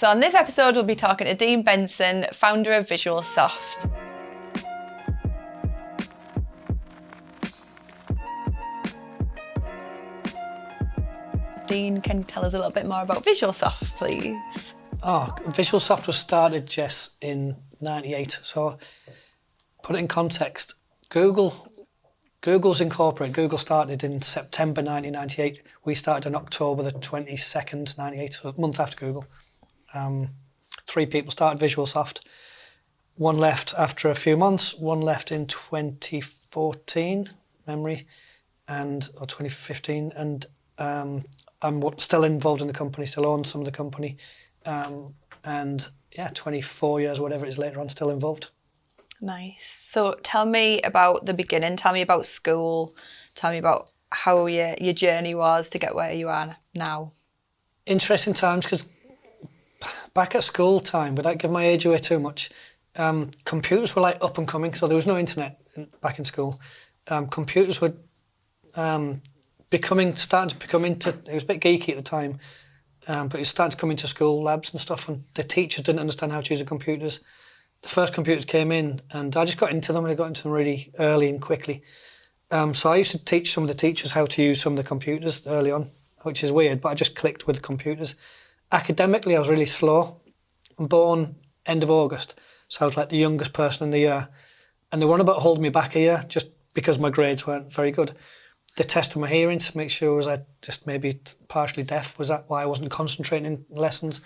So on this episode, we'll be talking to Dean Benson, founder of Visualsoft. Dean, can you tell us a little bit more about Visualsoft, please? Visualsoft was started, Jess, in '98. So, put it in context. Google's incorporated. Google started in September 1998. We started on October the 22nd, 98, so a month after Google. 3 people started Visualsoft. One left after a few months. One left in 2014, or 2015, and I'm still involved in the company, still own some of the company. 24 years, whatever it is later on, still involved. Nice. So tell me about the beginning. Tell me about school. Tell me about how your journey was to get where you are now. Interesting times, because back at school time, without giving my age away too much, computers were like up and coming, so there was no internet back in school. Computers were starting to become into, it was a bit geeky at the time, but it was starting to come into school labs and stuff, and the teachers didn't understand how to use the computers. The first computers came in, and I just got into them, and I got into them really early and quickly. So I used to teach some of the teachers how to use some of the computers early on, which is weird, but I just clicked with the computers. Academically, I was really slow. I'm born end of August, so I was like the youngest person in the year. And they were on about holding me back a year just because my grades weren't very good. They tested my hearing to make sure was I just maybe partially deaf. Was that why I wasn't concentrating in lessons?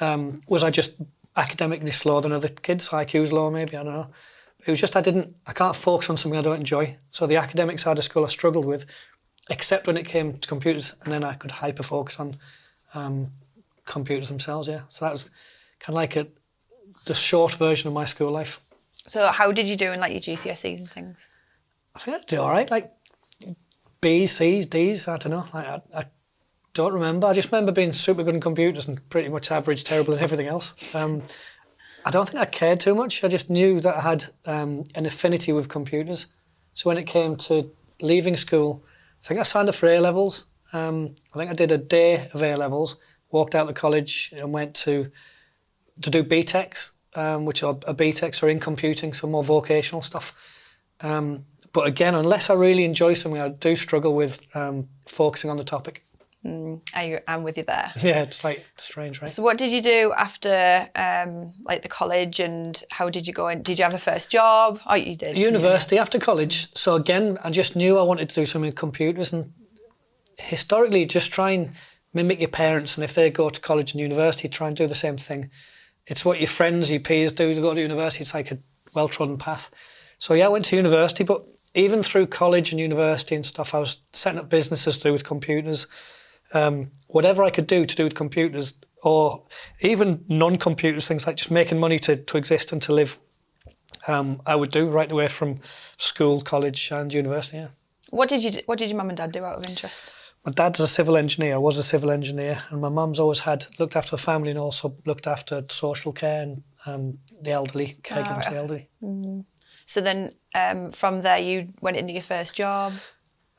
Was I just academically slower than other kids? IQ's low maybe, I don't know. It was just I can't focus on something I don't enjoy. So the academic side of school I struggled with, except when it came to computers, and then I could hyper-focus on computers themselves, yeah. So that was kind of like the short version of my school life. So how did you do in like your GCSEs and things? I think I did all right, like B's, C's, D's, I don't know. I don't remember. I just remember being super good in computers and pretty much average, terrible in everything else. I don't think I cared too much. I just knew that I had an affinity with computers. So when it came to leaving school, I think I signed up for A-levels. I think I did a day of A-levels, walked out of college and went to do BTECs, which are BTECs are in computing, so more vocational stuff. But again, unless I really enjoy something, I do struggle with focusing on the topic. I'm with you there. Yeah, it's like strange, right? So what did you do after the college, and how did you go in? Did you have a first job? Oh, you did. University after college. So again, I just knew I wanted to do something with computers, and historically just try and mimic your parents, and if they go to college and university, try and do the same thing. It's what your friends, your peers do to go to university. It's like a well-trodden path. So yeah, I went to university, but even through college and university and stuff, I was setting up businesses to do with computers. Whatever I could do to do with computers, or even non-computers, things like just making money to exist and to live, I would do right the way from school, college and university, yeah. What did your mum and dad do out of interest? My dad's a civil engineer, was a civil engineer, and my mum's always looked after the family and also looked after social care and the elderly, caregiving to the elderly. Mm. So then from there you went into your first job?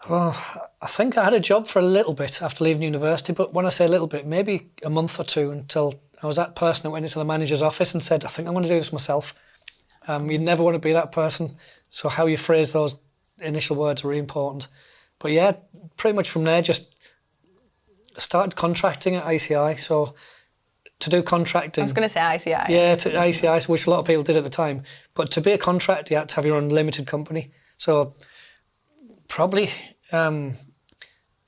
Oh, I think I had a job for a little bit after leaving university, but when I say a little bit, maybe a month or two, until I was that person that went into the manager's office and said, I think I'm going to do this myself. You never want to be that person, so how you phrase those initial words are really important. But yeah, pretty much from there, just started contracting at ICI. So to do contracting... I was going to say ICI. Yeah, to ICI, which a lot of people did at the time. But to be a contractor, you had to have your own limited company. So probably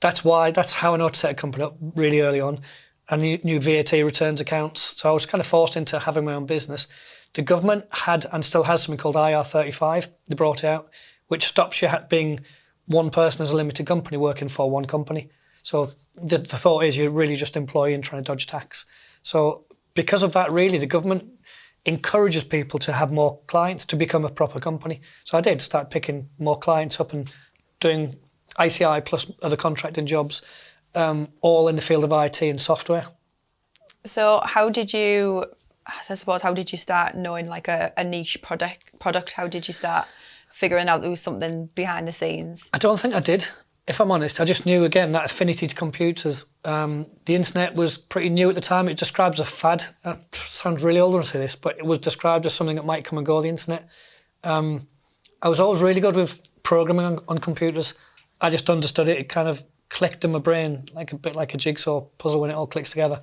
that's how I know to set a company up really early on. I knew VAT returns accounts. So I was kind of forced into having my own business. The government had and still has something called IR35. They brought it out, which stops you being one person as a limited company working for one company. So the thought is you're really just employee and trying to dodge tax. So because of that, really, the government encourages people to have more clients to become a proper company. So I did start picking more clients up and doing ICI plus other contracting jobs, all in the field of IT and software. So how did you start knowing like a niche product? How did you start figuring out there was something behind the scenes? I don't think I did. if I'm honest, I just knew, again, that affinity to computers. The internet was pretty new at the time. It describes a fad. It sounds really old when I say this, but it was described as something that might come and go, the internet. I was always really good with programming on computers. I just understood it. It kind of clicked in my brain, like a bit like a jigsaw puzzle when it all clicks together.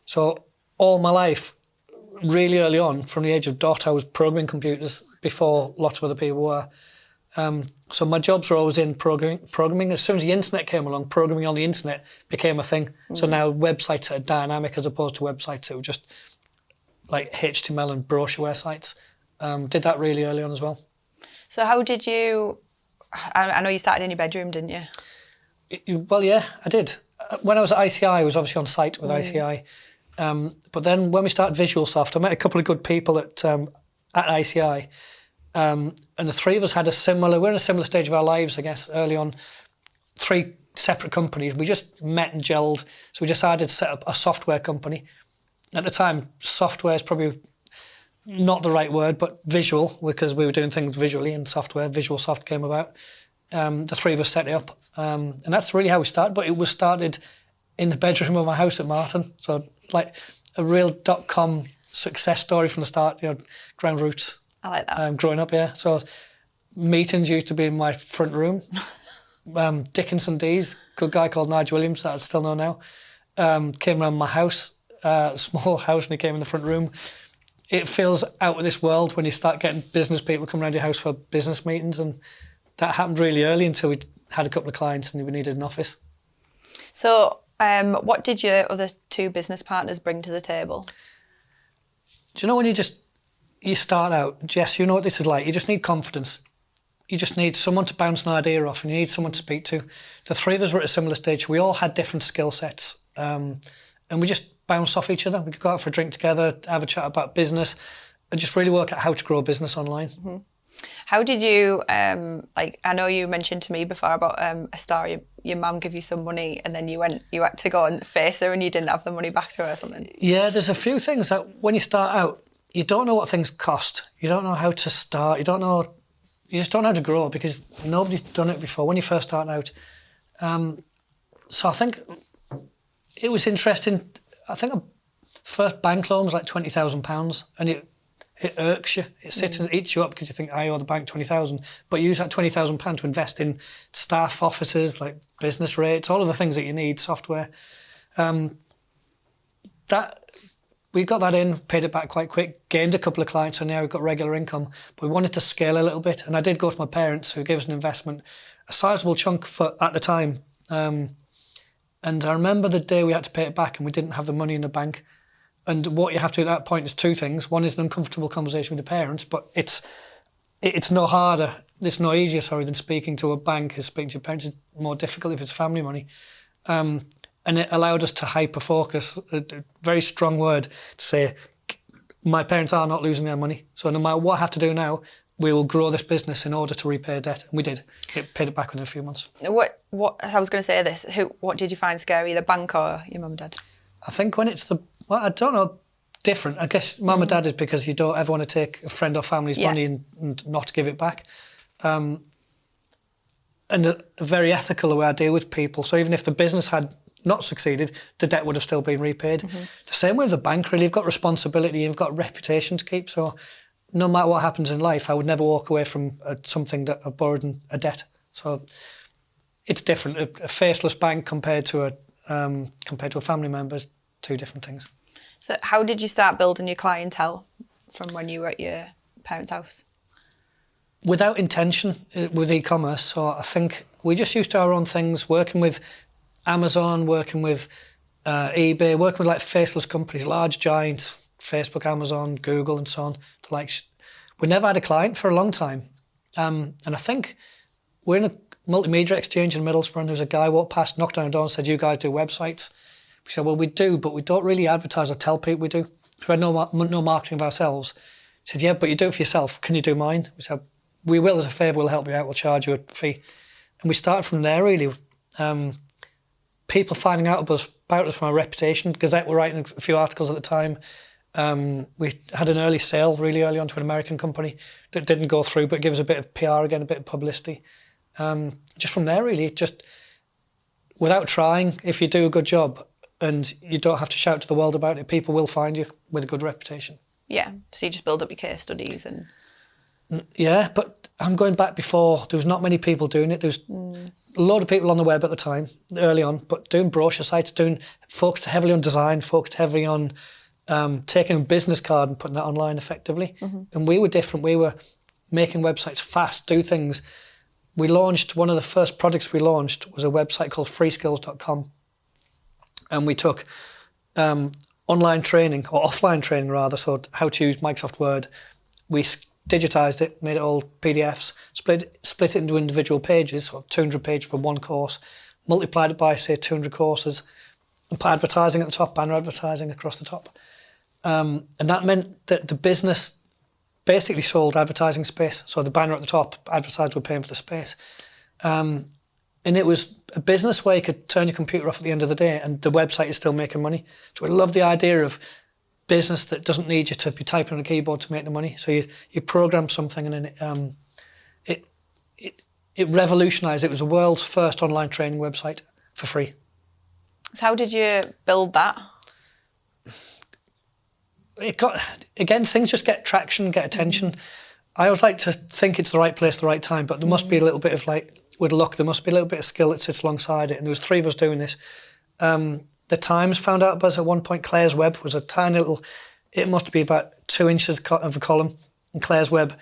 So all my life, really early on, from the age of dot, I was programming computers before lots of other people were. So my jobs were always in programming. As soon as the internet came along, programming on the internet became a thing. So now websites are dynamic as opposed to websites that were just like HTML and brochureware sites. Did that really early on as well. So how did you... I know you started in your bedroom, didn't you? Well, yeah, I did. When I was at ICI, I was obviously on site with ICI. But then when we started Visualsoft, I met a couple of good people at ICI. And the three of us had we're in a similar stage of our lives, I guess, early on. 3 separate companies. We just met and gelled. So we decided to set up a software company. At the time, software is probably not the right word, but visual, because we were doing things visually in software. Visualsoft came about. The 3 of us set it up. And that's really how we started. But it was started in the bedroom of my house at Martin. So like a real .com success story from the start, ground roots. I like that. Growing up, yeah. So meetings used to be in my front room. Dickinson D's, good guy called Nigel Williams that I still know now, came around my house, small house, and he came in the front room. It feels out of this world when you start getting business people come around your house for business meetings, and that happened really early until we had a couple of clients and we needed an office. So what did your other 2 business partners bring to the table? Do you know when you start out, Jess, you know what this is like. You just need confidence. You just need someone to bounce an idea off, and you need someone to speak to. The 3 of us were at a similar stage. We all had different skill sets, and we just bounced off each other. We could go out for a drink together, have a chat about business, and just really work out how to grow a business online. Mm-hmm. How did you, I know you mentioned to me before about a story, your mum gave you some money and then you had to go and face her and you didn't have the money back to her or something? Yeah, there's a few things that when you start out, you don't know what things cost. You don't know how to start. You just don't know how to grow because nobody's done it before when you first start out. So I think it was interesting. I think the first bank loan was like £20,000 and it irks you. It sits and eats you up because you think, I owe the bank 20,000, but you use that £20,000 to invest in staff offices, like business rates, all of the things that you need, software. We got that in, paid it back quite quick, gained a couple of clients, and now we've got regular income. But we wanted to scale a little bit, and I did go to my parents, who gave us an investment, a sizable chunk at the time. And I remember the day we had to pay it back, and we didn't have the money in the bank. And what you have to do at that point is 2 things. One is an uncomfortable conversation with the parents, but it's no harder, it's no easier, than speaking to a bank. Is speaking to your parents is more difficult if it's family money. And it allowed us to hyper-focus, a very strong word, to say, my parents are not losing their money. So no matter what I have to do now, we will grow this business in order to repay debt. And we did. It paid it back within a few months. What I was going to say this, what did you find scary, the bank or your mum and dad? I think when it's I don't know, different. I guess mum and dad is because you don't ever want to take a friend or family's money and not give it back. And a very ethical the way I deal with people. So even if the business had not succeeded, the debt would have still been repaid. Mm-hmm. The same way with the bank, really. You've got responsibility, you've got a reputation to keep. So no matter what happens in life, I would never walk away from something that I've borrowed in a debt. So it's different. A faceless bank compared to a family member is 2 different things. So how did you start building your clientele from when you were at your parents' house? Without intention with e-commerce. So I think we just used to our own things, working with Amazon, working with eBay, working with like faceless companies, large giants, Facebook, Amazon, Google and so on. We never had a client for a long time. And I think we're in a multimedia exchange in Middlesbrough and there was a guy walked past, knocked on our door and said, you guys do websites? We said, well, we do, but we don't really advertise or tell people we do. So we had no marketing of ourselves. He said, yeah, but you do it for yourself. Can you do mine? We said, we will as a favour, we'll help you out, we'll charge you a fee. And we started from there, really. People finding out about us from our reputation. Gazette were writing a few articles at the time. We had an early sale really early on to an American company that didn't go through, but gave us a bit of PR again, a bit of publicity. Just from there, really, just without trying, if you do a good job and you don't have to shout to the world about it, people will find you with a good reputation. Yeah, so you just build up your case studies and... Yeah, but I'm going back before. There was not many people doing it. There was a lot of people on the web at the time, early on, but doing brochure sites, focused heavily on design, focused heavily on taking a business card and putting that online effectively. And we were different. We were making websites fast, do things. We launched, one of the first products we launched was a website called freeskills.com. And we took online training, or offline training rather, so how to use Microsoft Word. We digitized it, made it all PDFs, split it into individual pages, so 200 pages for one course, multiplied it by, say, 200 courses, and put advertising at the top, banner advertising across the top. And that meant that the business basically sold advertising space. So the banner at the top, advertisers were paying for the space. And it was a business where you could turn your computer off at the end of the day and the website is still making money. So I love the idea of business that doesn't need you to be typing on a keyboard to make the money. So you program something and then it revolutionised. It was the world's first online training website for free. So how did you build that? Things just get traction, get attention. I always like to think it's the right place, the right time, but there must be a little bit of, with luck, there must be a little bit of skill that sits alongside it. And there was 3 of us doing this. The Times found out about us at one point. Claire's Web was a tiny little, it must be about 2 inches of a column. And Claire's Web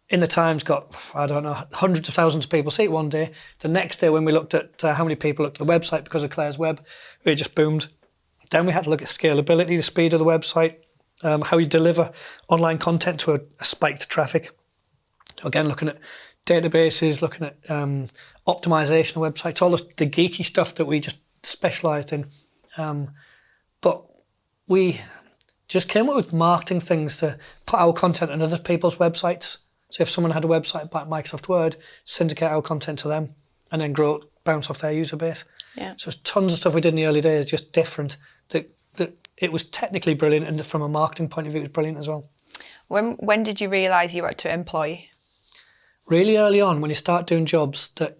in the Times got, I don't know, hundreds of thousands of people see it one day. The next day when we looked at how many people looked at the website because of Claire's Web, it just boomed. Then we had to look at scalability, the speed of the website, how you deliver online content to a spiked traffic. Again, looking at databases, looking at optimization of websites, all the geeky stuff that we just specialised in. But we just came up with marketing things to put our content on other people's websites. So if someone had a website about Microsoft Word, syndicate our content to them and then bounce off their user base. Yeah. So there's tons of stuff we did in the early days, just different. That it was technically brilliant, and from a marketing point of view, it was brilliant as well. When did you realise you had to employ? Really early on, when you start doing jobs that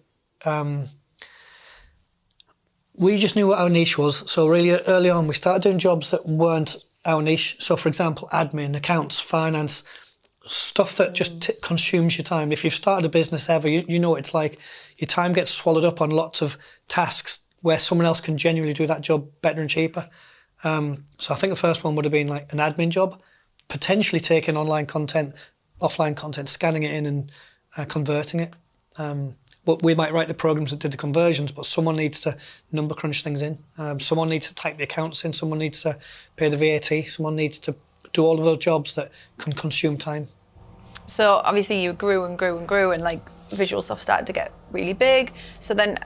we just knew what our niche was. So really early on, we started doing jobs that weren't our niche. So for example, admin, accounts, finance, stuff that just consumes your time. If you've started a business ever, you know what it's like. Your time gets swallowed up on lots of tasks where someone else can genuinely do that job better and cheaper. So I think the first one would have been like an admin job, potentially taking online content, offline content, scanning it in and converting it. But we might write the programs that did the conversions, but someone needs to number crunch things in. Someone needs to type the accounts in. Someone needs to pay the VAT. Someone needs to do all of those jobs that can consume time. So obviously you grew and grew and grew, and Visualsoft started to get really big. So then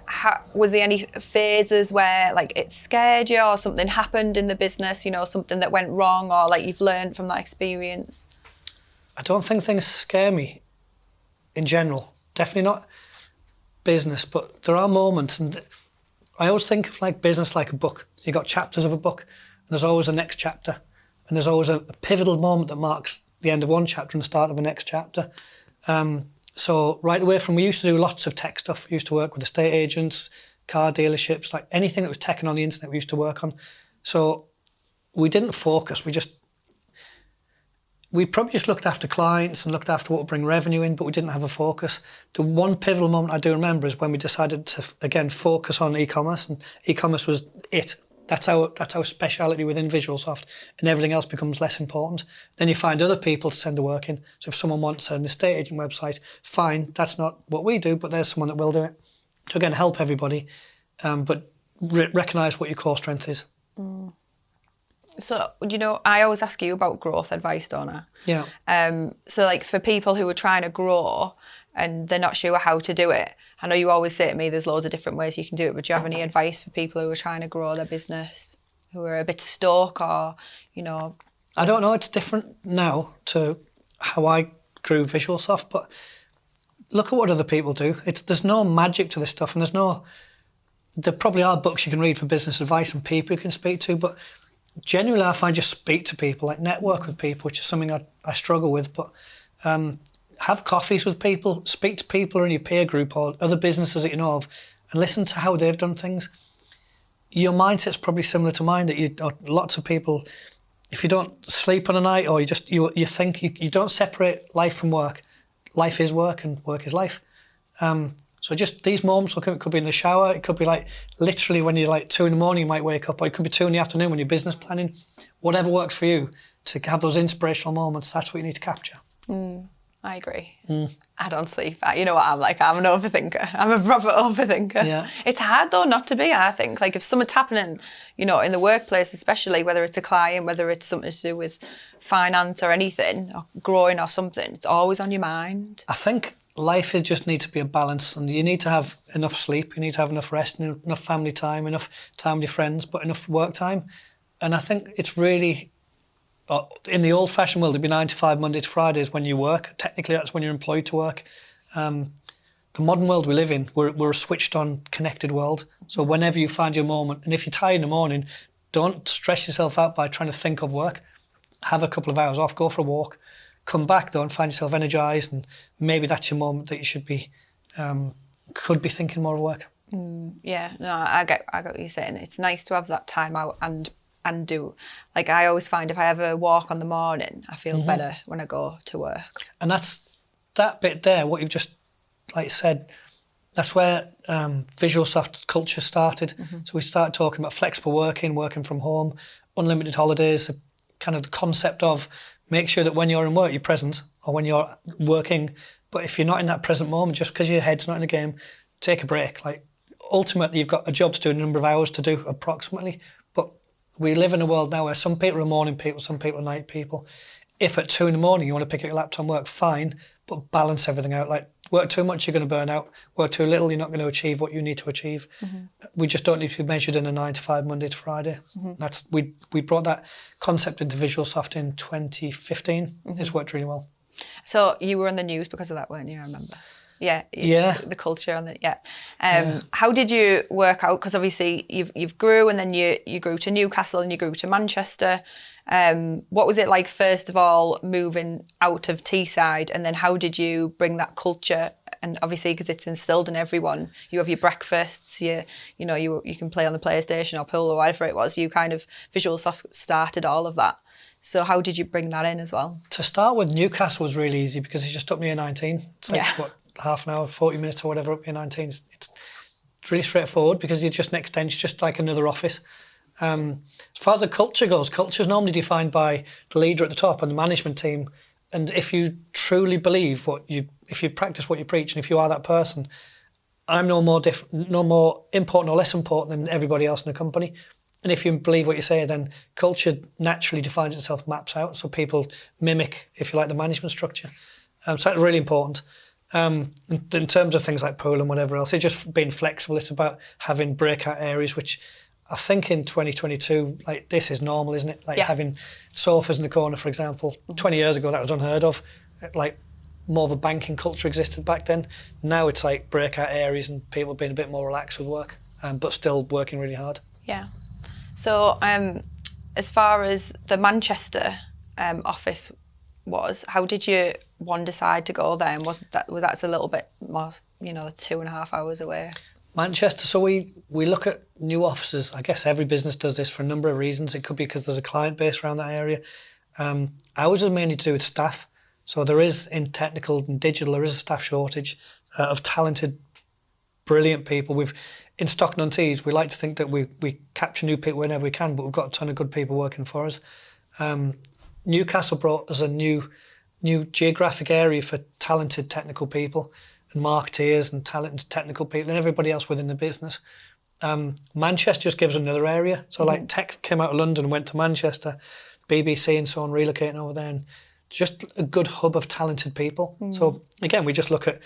was there any phases where it scared you, or something happened in the business, something that went wrong, or you've learned from that experience? I don't think things scare me in general. Definitely not business, but there are moments, and I always think of business like a book. You got chapters of a book, and there's always a next chapter, and there's always a pivotal moment that marks the end of one chapter and the start of the next chapter. So right away from, we used to do lots of tech stuff. We used to work with estate agents, car dealerships, anything that was tech and on the internet we used to work on. So we didn't focus. We probably just looked after clients and looked after what would bring revenue in, but we didn't have a focus. The one pivotal moment I do remember is when we decided to, again, focus on e-commerce, and e-commerce was it. That's our speciality within Visualsoft, and everything else becomes less important. Then you find other people to send the work in. So if someone wants an estate agent website, fine, that's not what we do, but there's someone that will do it. So again, help everybody, but recognise what your core strength is. Mm. So, I always ask you about growth advice, don't I? Yeah. So for people who are trying to grow and they're not sure how to do it, I know you always say to me there's loads of different ways you can do it, but do you have any advice for people who are trying to grow their business, who are a bit stuck, or, I don't know, it's different now to how I grew Visualsoft, but look at what other people do. There's no magic to this stuff, and there probably are books you can read for business advice and people you can speak to, but genuinely I find just speak to people, network with people, which is something I struggle with, but have coffees with people, speak to people in your peer group or other businesses that you know of, and listen to how they've done things. Your mindset's probably similar to mine, that lots of people, if you don't sleep on a night or you think, you don't separate life from work. Life is work and work is life. So just these moments, it could be in the shower, it could be like literally when you're like 2 a.m, you might wake up, or it could be 2 p.m when you're business planning. Whatever works for you, to have those inspirational moments, that's what you need to capture. I agree. I don't sleep. You know what I'm like? I'm an overthinker. I'm a proper overthinker. Yeah. It's hard though not to be, I think. Like if something's happening, you know, in the workplace especially, whether it's a client, whether it's something to do with finance or anything, or growing or something, it's always on your mind. I think life just needs to be a balance, and you need to have enough sleep, you need to have enough rest, enough family time, enough time with your friends, but enough work time. And I think it's really... in the old-fashioned world, it'd be 9 to 5, Monday to Friday is when you work. Technically, that's when you're employed to work. The modern world we live in, we're a switched-on, connected world. So whenever you find your moment, and if you're tired in the morning, don't stress yourself out by trying to think of work. Have a couple of hours off, go for a walk, come back though and find yourself energised, and maybe that's your moment that you should be, could be thinking more of work. Yeah, no, I get what you're saying. It's nice to have that time out and do. Like I always find if I have a walk on the morning, I feel better when I go to work. And that's that bit there, what you've just said, that's where Visualsoft culture started. So we started talking about flexible working from home, unlimited holidays, kind of the concept of make sure that when you're in work, you're present, or when you're working, but if you're not in that present moment, just because your head's not in the game, take a break. Like ultimately, you've got a job to do, a number of hours to do approximately, but we live in a world now where some people are morning people, some people are night people. If at 2 a.m. you want to pick up your laptop and work, fine, but balance everything out. Like work too much, you're going to burn out. Work too little, you're not going to achieve what you need to achieve. We just don't need to be measured in a 9 to 5, Monday to Friday. That's we brought that concept into Visualsoft in 2015. It's worked really well. So you were on the news because of that, weren't you? I remember. Yeah. The culture and how did you work out? Because obviously you've grew, and then you grew to Newcastle and you grew to Manchester. What was it like first of all moving out of Teesside, and then how did you bring that culture? And obviously because it's instilled in everyone, you have your breakfasts, you can play on the PlayStation or pool or whatever it was. You kind of Visualsoft started all of that. So how did you bring that in as well? To start with, Newcastle was really easy because it just took me a 19. It's like half an hour, 40 minutes or whatever up here 19. It's really straightforward because you're just next to, it's just like another office. As far as the culture goes, culture is normally defined by the leader at the top and the management team. And if you truly believe if you practice what you preach, and if you are that person, I'm no more important or less important than everybody else in the company. And if you believe what you say, then culture naturally defines itself, maps out, so people mimic, if you like, the management structure. So that's really important. In terms of things like pool and whatever else, it's just being flexible. It's about having breakout areas, which I think in 2022, like this is normal, isn't it? Like having sofas in the corner, for example. 20 years ago, that was unheard of. Like more of a banking culture existed back then. Now it's like breakout areas and people being a bit more relaxed with work, but still working really hard. Yeah. So as far as the Manchester office was, how did you decide to go there? And that's a little bit more, 2.5 hours away? Manchester, so we look at new offices. I guess every business does this for a number of reasons. It could be because there's a client base around that area. Ours is mainly to do with staff. So there is, in technical and digital, there is a staff shortage of talented, brilliant people. In Stockton-on-Tees, we like to think that we capture new people whenever we can, but we've got a ton of good people working for us. Newcastle brought us a new geographic area for talented technical people and marketeers and talented technical people and everybody else within the business. Manchester just gives another area. So like tech came out of London and went to Manchester, BBC and so on, relocating over there, and just a good hub of talented people. So again, we just look at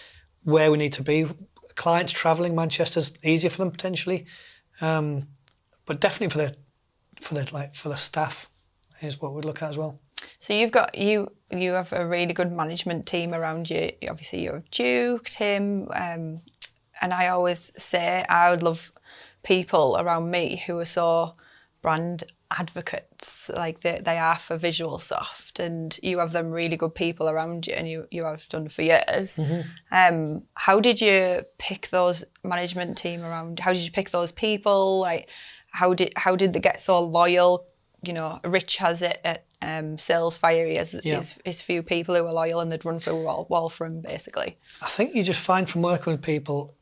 where we need to be. Clients travelling, Manchester's easier for them potentially, but definitely for the staff is what we'd look at as well. So you have a really good management team around you. Obviously, you have Duke, Tim, and I always say I would love people around me who are so brand advocates like they are for Visualsoft, and you have them really good people around you, and you have done for years. How did you pick those management team around? How did you pick those people? Like, how did they get so loyal? You know, Rich has it at Salesfire. He has his few people who are loyal, and they'd run through a wall for him, basically. I think you just find from working with people,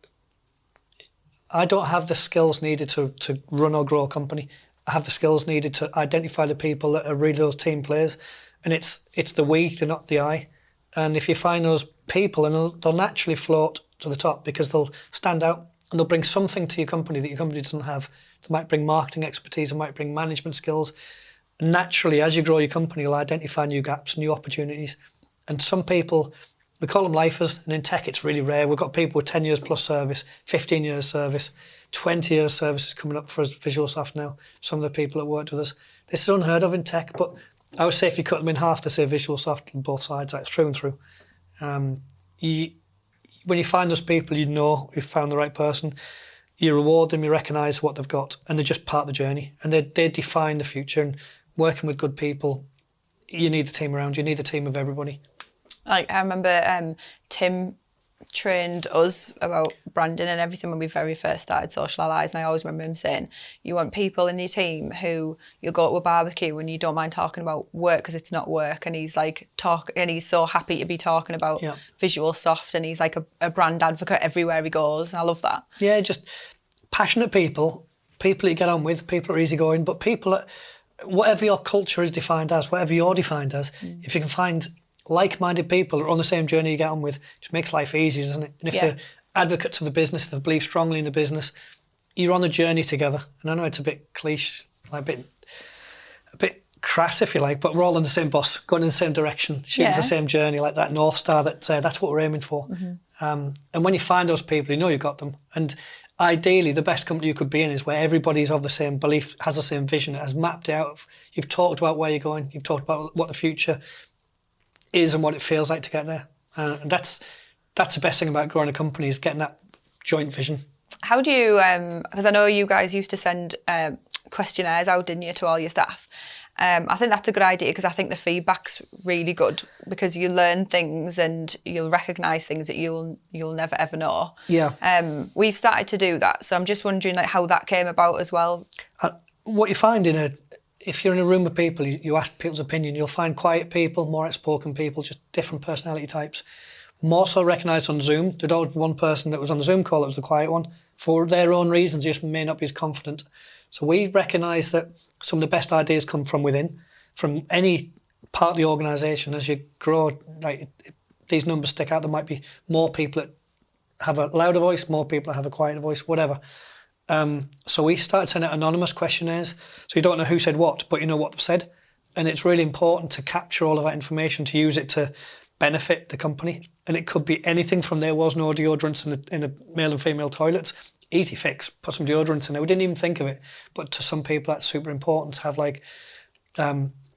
I don't have the skills needed to run or grow a company. I have the skills needed to identify the people that are really those team players, and it's the we, they're not the I. And if you find those people, and they'll naturally float to the top because they'll stand out and they'll bring something to your company that your company doesn't have. They might bring marketing expertise, they might bring management skills. Naturally, as you grow your company, you'll identify new gaps, new opportunities. And some people, we call them lifers, and in tech it's really rare. We've got people with 10 years plus service, 15 years service, 20 years service is coming up for us, Visualsoft now. Some of the people that worked with us. This is unheard of in tech, but I would say if you cut them in half, they say Visualsoft on both sides, like through and through. When you find those people, you know you've found the right person. You reward them, you recognise what they've got, and they're just part of the journey. And they define the future. And working with good people, you need a team around you. You need a team of everybody. Like, I remember Tim trained us about branding and everything when we very first started Social Allies, and I always remember him saying, you want people in your team who you'll go to a barbecue and you don't mind talking about work because it's not work, and he's like and he's so happy to be talking about Visualsoft, and he's like a brand advocate everywhere he goes, and I love that. Yeah, just passionate people that you get on with, people are easygoing, but people that, whatever your culture is defined as, whatever you're defined as, if you can find like-minded people who are on the same journey you get on with, it just makes life easier, doesn't it? And if they're advocates of the business, they believe strongly in the business, you're on the journey together. And I know it's a bit cliche, like a bit crass, if you like, but we're all on the same bus, going in the same direction, shooting for the same journey, like that North Star, that's what we're aiming for. And when you find those people, you know you've got them. And ideally, the best company you could be in is where everybody's of the same belief, has the same vision, has mapped out. You've talked about where you're going, you've talked about what the future is and what it feels like to get there. And that's the best thing about growing a company, is getting that joint vision. How do you, because I know you guys used to send questionnaires out, didn't you, to all your staff? I think that's a good idea, because I think the feedback's really good, because you learn things and you'll recognise things that you'll never ever know. Yeah. We've started to do that, so I'm just wondering like how that came about as well. What you find if you're in a room with people, you ask people's opinion, you'll find quiet people, more outspoken people, just different personality types. More so recognised on Zoom. There'd always be one person that was on the Zoom call that was the quiet one. For their own reasons, just may not be as confident. So we recognise that some of the best ideas come from within, from any part of the organisation. As you grow, these numbers stick out. There might be more people that have a louder voice, more people that have a quieter voice, whatever. So we started sending out anonymous questionnaires. So you don't know who said what, but you know what they've said. And it's really important to capture all of that information, to use it to benefit the company. And it could be anything from there was no deodorants in the male and female toilets. Easy fix, put some deodorants in there. We didn't even think of it. But to some people, that's super important to have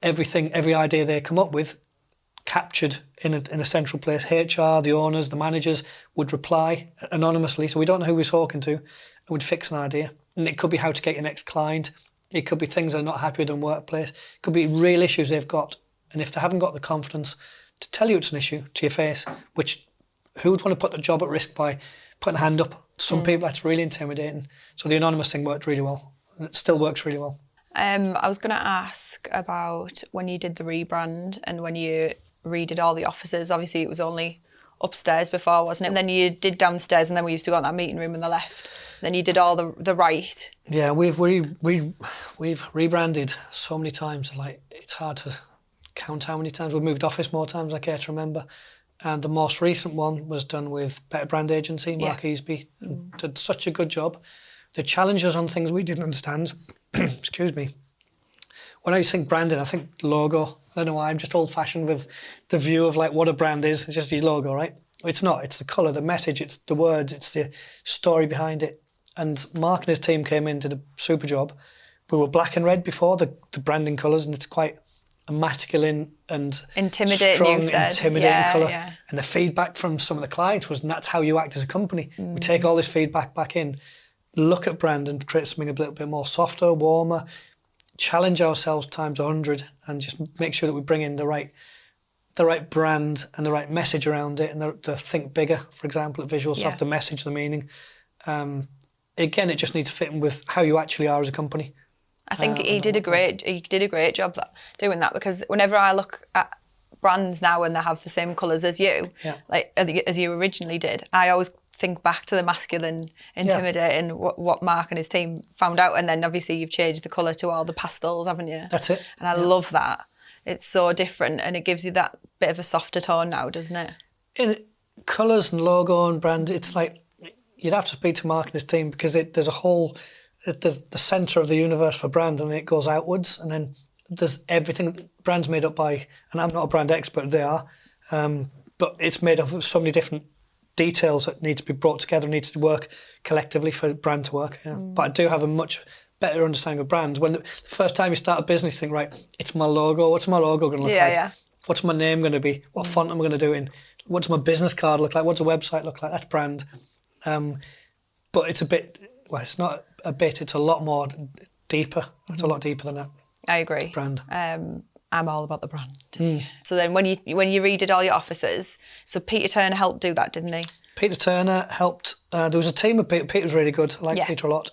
every idea they come up with captured in a central place. HR, the owners, the managers would reply anonymously, so we don't know who we're talking to, and we'd fix an idea. And it could be how to get your next client. It could be things they're not happy with in the workplace. It could be real issues they've got. And if they haven't got the confidence to tell you it's an issue to your face, who would want to put the job at risk by putting a hand up? Some people, that's really intimidating. So the anonymous thing worked really well. And it still works really well. I was going to ask about when you did the rebrand and when you redid all the offices. Obviously, it was only upstairs before, wasn't it? And then you did downstairs, and then we used to go in that meeting room on the left. Then you did all the right. Yeah, we've rebranded so many times. Like, it's hard to count how many times. We've moved office more times than I care to remember. And the most recent one was done with Better Brand Agency, Mark Easby, and did such a good job. The challenges on things we didn't understand. Excuse me. When I think branding, I think logo. I don't know why, I'm just old-fashioned with the view of like what a brand is. It's just your logo, right? It's not. It's the colour, the message, it's the words, it's the story behind it. And Mark and his team came in, did a super job. We were black and red before, the branding colours, and it's quite a masculine and intimidating, strong, intimidating colour. Yeah. And the feedback from some of the clients was, and that's how you act as a company. We take all this feedback back in, look at brand and create something a little bit more softer, warmer, challenge ourselves times 100 and just make sure that we bring in the right brand and the right message around it, and the think bigger, for example, at Visualsoft, the message, the meaning. Again, it just needs to fit in with how you actually are as a company. I think he did a great job doing that, because whenever I look at brands now and they have the same colours as you, like as you originally did, I always think back to the masculine, intimidating, what Mark and his team found out, and then obviously you've changed the colour to all the pastels, haven't you? That's it. And I love that. It's so different, and it gives you that bit of a softer tone now, doesn't it? In colours and logo and brand, it's like you'd have to speak to Mark and his team, because there's the centre of the universe for brand, and it goes outwards, and then there's everything. Brand's made up by, and I'm not a brand expert, they are, but it's made up of so many different details that need to be brought together, need to work collectively for brand to work. But I do have a much better understanding of brands. When the first time you start a business, you think, right, it's my logo. What's my logo going to look like? Yeah. What's my name going to be? What font am I going to do it in? What's my business card look like? What's a website look like? That's brand. But it's a bit, well, it's not a bit, it's a lot more deeper. It's a lot deeper than that. I agree. Brand. I'm all about the brand. So then when you redid all your offices, so Peter Turner helped do that, didn't he? Peter Turner helped. There was a team of Peter. Peter was really good. I like Peter a lot.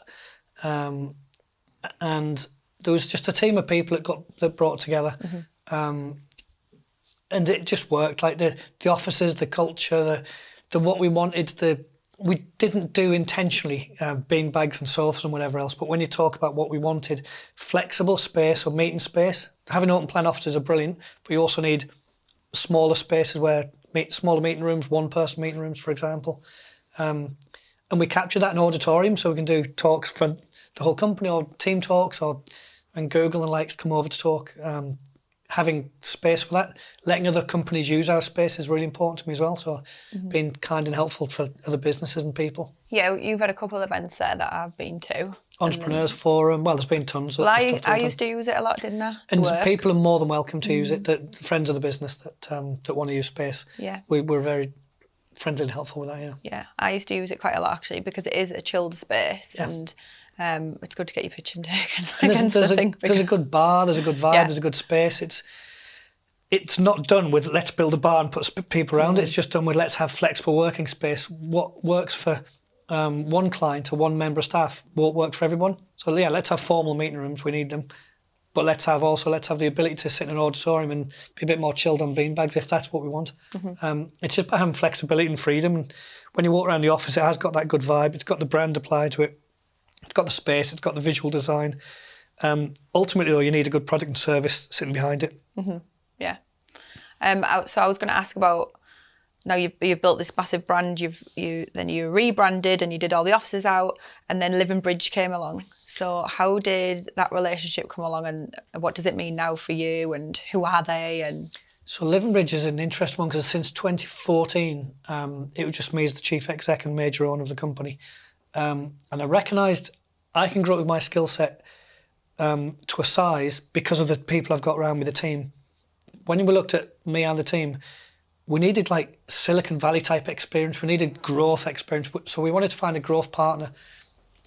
And there was just a team of people that brought together. And it just worked. Like the offices, the culture, the what we wanted, we didn't do intentionally bean bags and sofas and whatever else, but when you talk about what we wanted, flexible space or meeting space, having open plan offices are brilliant, but you also need smaller spaces where smaller meeting rooms, one person meeting rooms, for example. And we capture that in auditorium, so we can do talks for the whole company, or team talks, and Google and likes come over to talk. Having space for that, letting other companies use our space is really important to me as well. So being kind and helpful for other businesses and people. Yeah, you've had a couple of events there that I've been to. Entrepreneurs Forum, well, there's been tons. Well, I used to use it a lot, didn't I? And people are more than welcome to use it. The friends of the business that want to use space. Yeah. We're very friendly and helpful with that, Yeah, I used to use it quite a lot, actually, because it is a chilled space and it's good to get your picture taken. There's a good bar, there's a good vibe, there's a good space. It's not done with let's build a bar and put people around it. It's just done with let's have flexible working space. What works for one client or one member of staff won't work for everyone. So yeah, let's have formal meeting rooms, we need them. But let's have the ability to sit in an auditorium and be a bit more chilled on beanbags if that's what we want. It's just about having flexibility and freedom. And when you walk around the office, it has got that good vibe. It's got the brand applied to it. It's got the space. It's got the visual design. Ultimately, though, you need a good product and service sitting behind it. Yeah. So I was going to ask about, now you've built this massive brand, then you rebranded and you did all the offices out, and then Living Bridge came along. So how did that relationship come along, and what does it mean now for you, and who are they? So Living Bridge is an interesting one, because since 2014, it was just me as the chief exec and major owner of the company. And I recognised I can grow with my skill set to a size because of the people I've got around me, the team. When we looked at me and the team, we needed like Silicon Valley type experience. We needed growth experience. So we wanted to find a growth partner.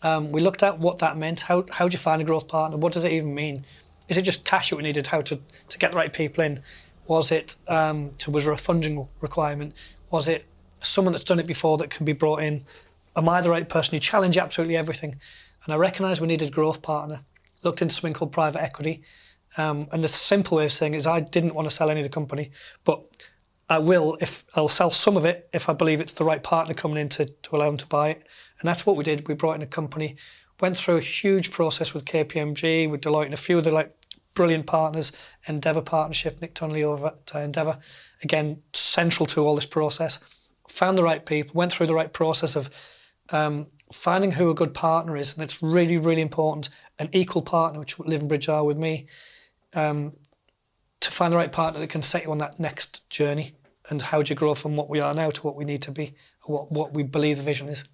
We looked at what that meant. How do you find a growth partner? What does it even mean? Is it just cash that we needed? How to get the right people in? Was there a funding requirement? Was it someone that's done it before that can be brought in? Am I the right person? You challenge absolutely everything. And I recognised we needed a growth partner. Looked into something called private equity. And the simple way of saying it is I didn't want to sell any of the company, but I'll sell some of it if I believe it's the right partner coming in to allow them to buy it. And that's what we did. We brought in a company, went through a huge process with KPMG, with Deloitte and a few of the brilliant partners, Endeavour partnership, Nick Tunnelly over at Endeavour, again, central to all this process. Found the right people, went through the right process of finding who a good partner is, and it's really, really important, an equal partner, which Living Bridge are with me, to find the right partner that can set you on that next journey. And how do you grow from what we are now to what we need to be, or what we believe the vision is.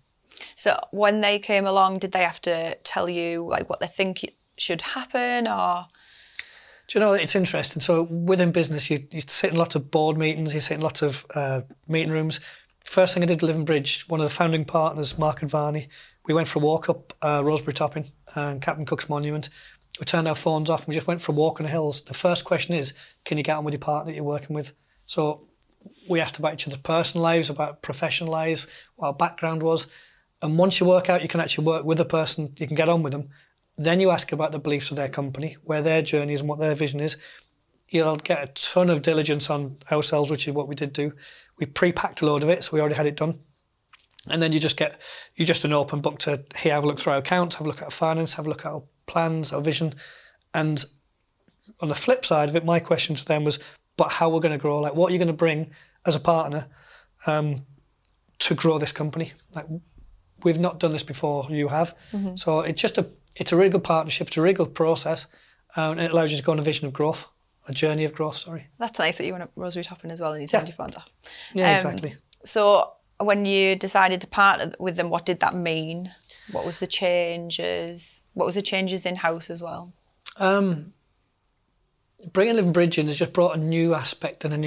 So when they came along, did they have to tell you what they think should happen, or? Do you know, it's interesting. So within business, you sit in lots of board meetings, you sit in lots of meeting rooms. First thing I did at Living Bridge, one of the founding partners, Mark and Varney, we went for a walk up Rosebery Topping and Captain Cook's Monument, we turned our phones off and we just went for a walk on the hills. The first question is, can you get on with your partner that you're working with? So we asked about each other's personal lives, about professional lives, what our background was. And once you work out you can actually work with a person, you can get on with them, then you ask about the beliefs of their company, where their journey is and what their vision is. You'll get a ton of diligence on ourselves, which is what we did do. We pre-packed a load of it, so we already had it done. And then you're just an open book to, here, have a look through our accounts, have a look at our finance, have a look at our plans, our vision. And on the flip side of it, my question to them was, but how we're going to grow? Like, what are you going to bring as a partner to grow this company? Like, we've not done this before, you have. Mm-hmm. So it's a really good partnership, it's a really good process, and it allows you to go on a vision of growth, a journey of growth, sorry. That's nice that you went up rosary shopping as well and you turned your phones off. Yeah, exactly. So when you decided to partner with them, what did that mean? What was the changes? What was the changes in-house as well? Bringing Living Bridge in has just brought a new aspect and a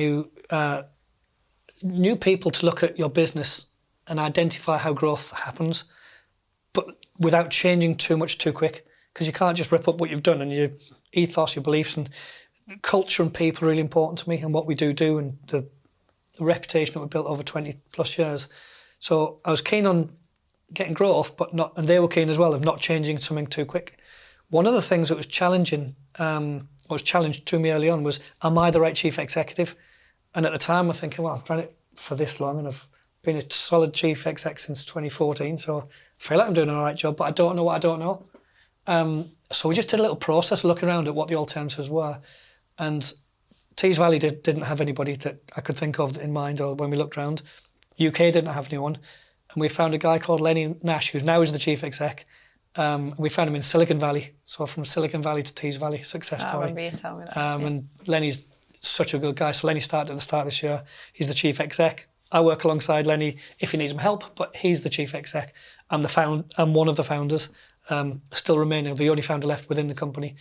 new people to look at your business and identify how growth happens, but without changing too much too quick, because you can't just rip up what you've done, and your ethos, your beliefs, and culture and people are really important to me, and what we do and the reputation that we built over 20 plus years. So I was keen on getting growth, and they were keen as well of not changing something too quick. One of the things that was challenging, was challenged to me early on was, am I the right chief executive? And at the time, I'm thinking, well, I've done it for this long and I've been a solid chief exec since 2014, so I feel like I'm doing an all right job, but I don't know what I don't know. So we just did a little process looking around at what the alternatives were. And Tees Valley didn't have anybody that I could think of in mind, or when we looked around. UK didn't have anyone. And we found a guy called Lenny Nash, who now is the chief exec. We found him in Silicon Valley. So from Silicon Valley to Tees Valley, success story. I remember you telling me that. And Lenny's such a good guy. So Lenny started at the start of this year. He's the chief exec. I work alongside Lenny if he needs some help, but he's the chief exec. I'm one of the founders, still remaining, the only founder left within the company.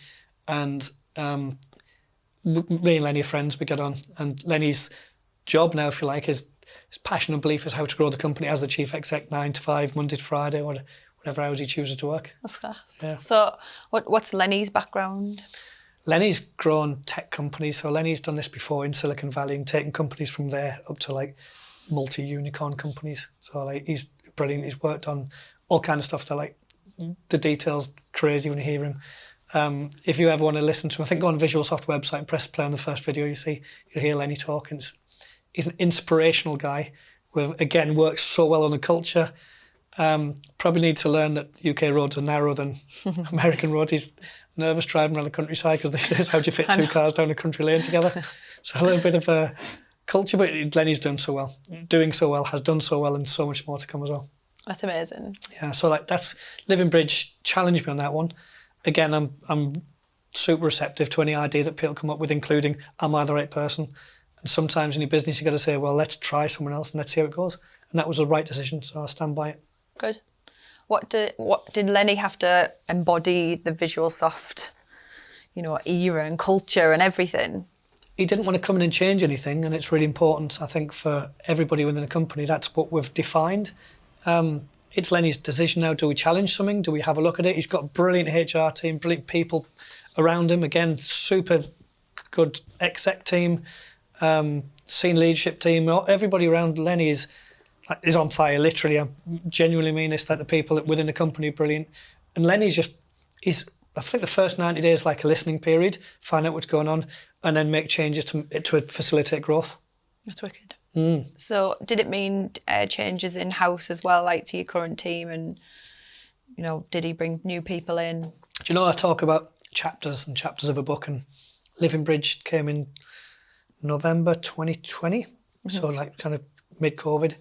And me and Lenny are friends, we get on. And Lenny's job now, if you like, his passion and belief is how to grow the company as the chief exec, 9 to 5, Monday to Friday, or whatever hours he chooses to work. That's class. Yeah. So what's Lenny's background? Lenny's grown tech companies. So Lenny's done this before in Silicon Valley and taken companies from there up to like multi-unicorn companies. So like he's brilliant. He's worked on all kind of stuff that like the details crazy when you hear him. If you ever want to listen to him, I think go on Visualsoft website and press play on the first video you'll hear Lenny talk. And he's an inspirational guy who, again, works so well on the culture. Probably need to learn that UK roads are narrower than American roads. He's nervous driving around the countryside because this is how do you fit two cars down a country lane together. So a little bit of a culture, but Lenny's doing so well, has done so well, and so much more to come as well. That's amazing. Yeah, so like that's Living Bridge challenged me on that one. Again, I'm super receptive to any idea that people come up with, including, am I the right person? And sometimes in your business, you got to say, well, let's try someone else and let's see how it goes. And that was the right decision, so I stand by it. Good. What did Lenny have to embody the Visualsoft, era and culture and everything? He didn't want to come in and change anything, and it's really important, I think, for everybody within the company. That's what we've defined. It's Lenny's decision now. Do we challenge something? Do we have a look at it? He's got a brilliant HR team, brilliant people around him. Again, super good exec team, senior leadership team. Everybody around Lenny is on fire, literally. I genuinely mean this, that the people within the company are brilliant. And Lenny's I think the first 90 days like a listening period, find out what's going on, and then make changes to facilitate growth. That's wicked. So did it mean changes in-house as well, like to your current team, and, did he bring new people in? Do you know, I talk about chapters and chapters of a book, and Living Bridge came in November 2020, so like kind of mid-COVID.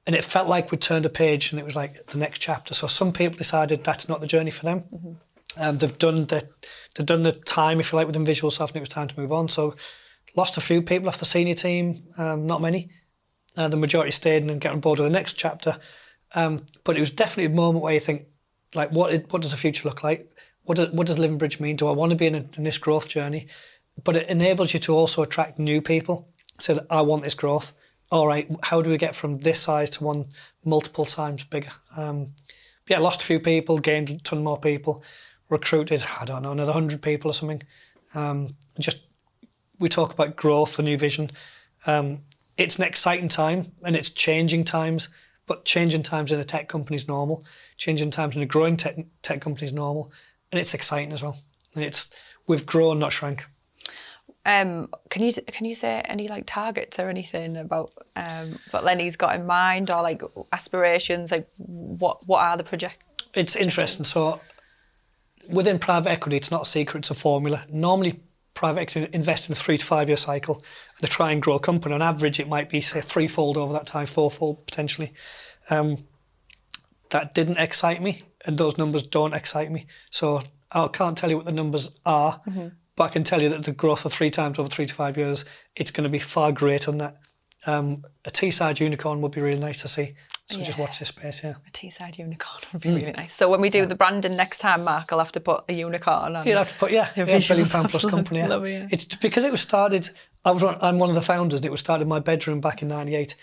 And it felt like we'd turned a page and it was like the next chapter. So some people decided that's not the journey for them. And they've done the time, if you like, within Visualsoft, and it was time to move on. So lost a few people off the senior team, not many. The majority stayed and got on board with the next chapter. But it was definitely a moment where you think, like, what does the future look like? What does Living Bridge mean? Do I want to be in this growth journey? But it enables you to also attract new people. So that I want this growth. All right, how do we get from this size to one multiple times bigger? Lost a few people, gained a ton more people. recruited, I don't know, another 100 people or something. We talk about growth, the new vision. It's an exciting time and it's changing times, but changing times in a tech company is normal. Changing times in a growing tech company is normal, and it's exciting as well. And we've grown, not shrank. Can you say any like targets or anything about what Lenny's got in mind, or like aspirations? Like what are the projects? It's interesting. So within private equity, it's not a secret, it's a formula. Normally, private equity invest in a 3 to 5 year cycle, and they try and grow a company. On average, it might be, say, 3-fold over that time, 4-fold potentially. That didn't excite me, and those numbers don't excite me. So I can't tell you what the numbers are, but I can tell you that the growth of 3 times over 3 to 5 years, it's going to be far greater than that. A T-side unicorn would be really nice to see. So just watch this space, yeah. A T-side unicorn would be really nice. So when we do the branding next time, Mark, I'll have to put a unicorn on. You'll have to put, £1 billion plus company. Yeah. Love it, yeah. It's because it was started, I'm one of the founders, and it was started in my bedroom back in '98.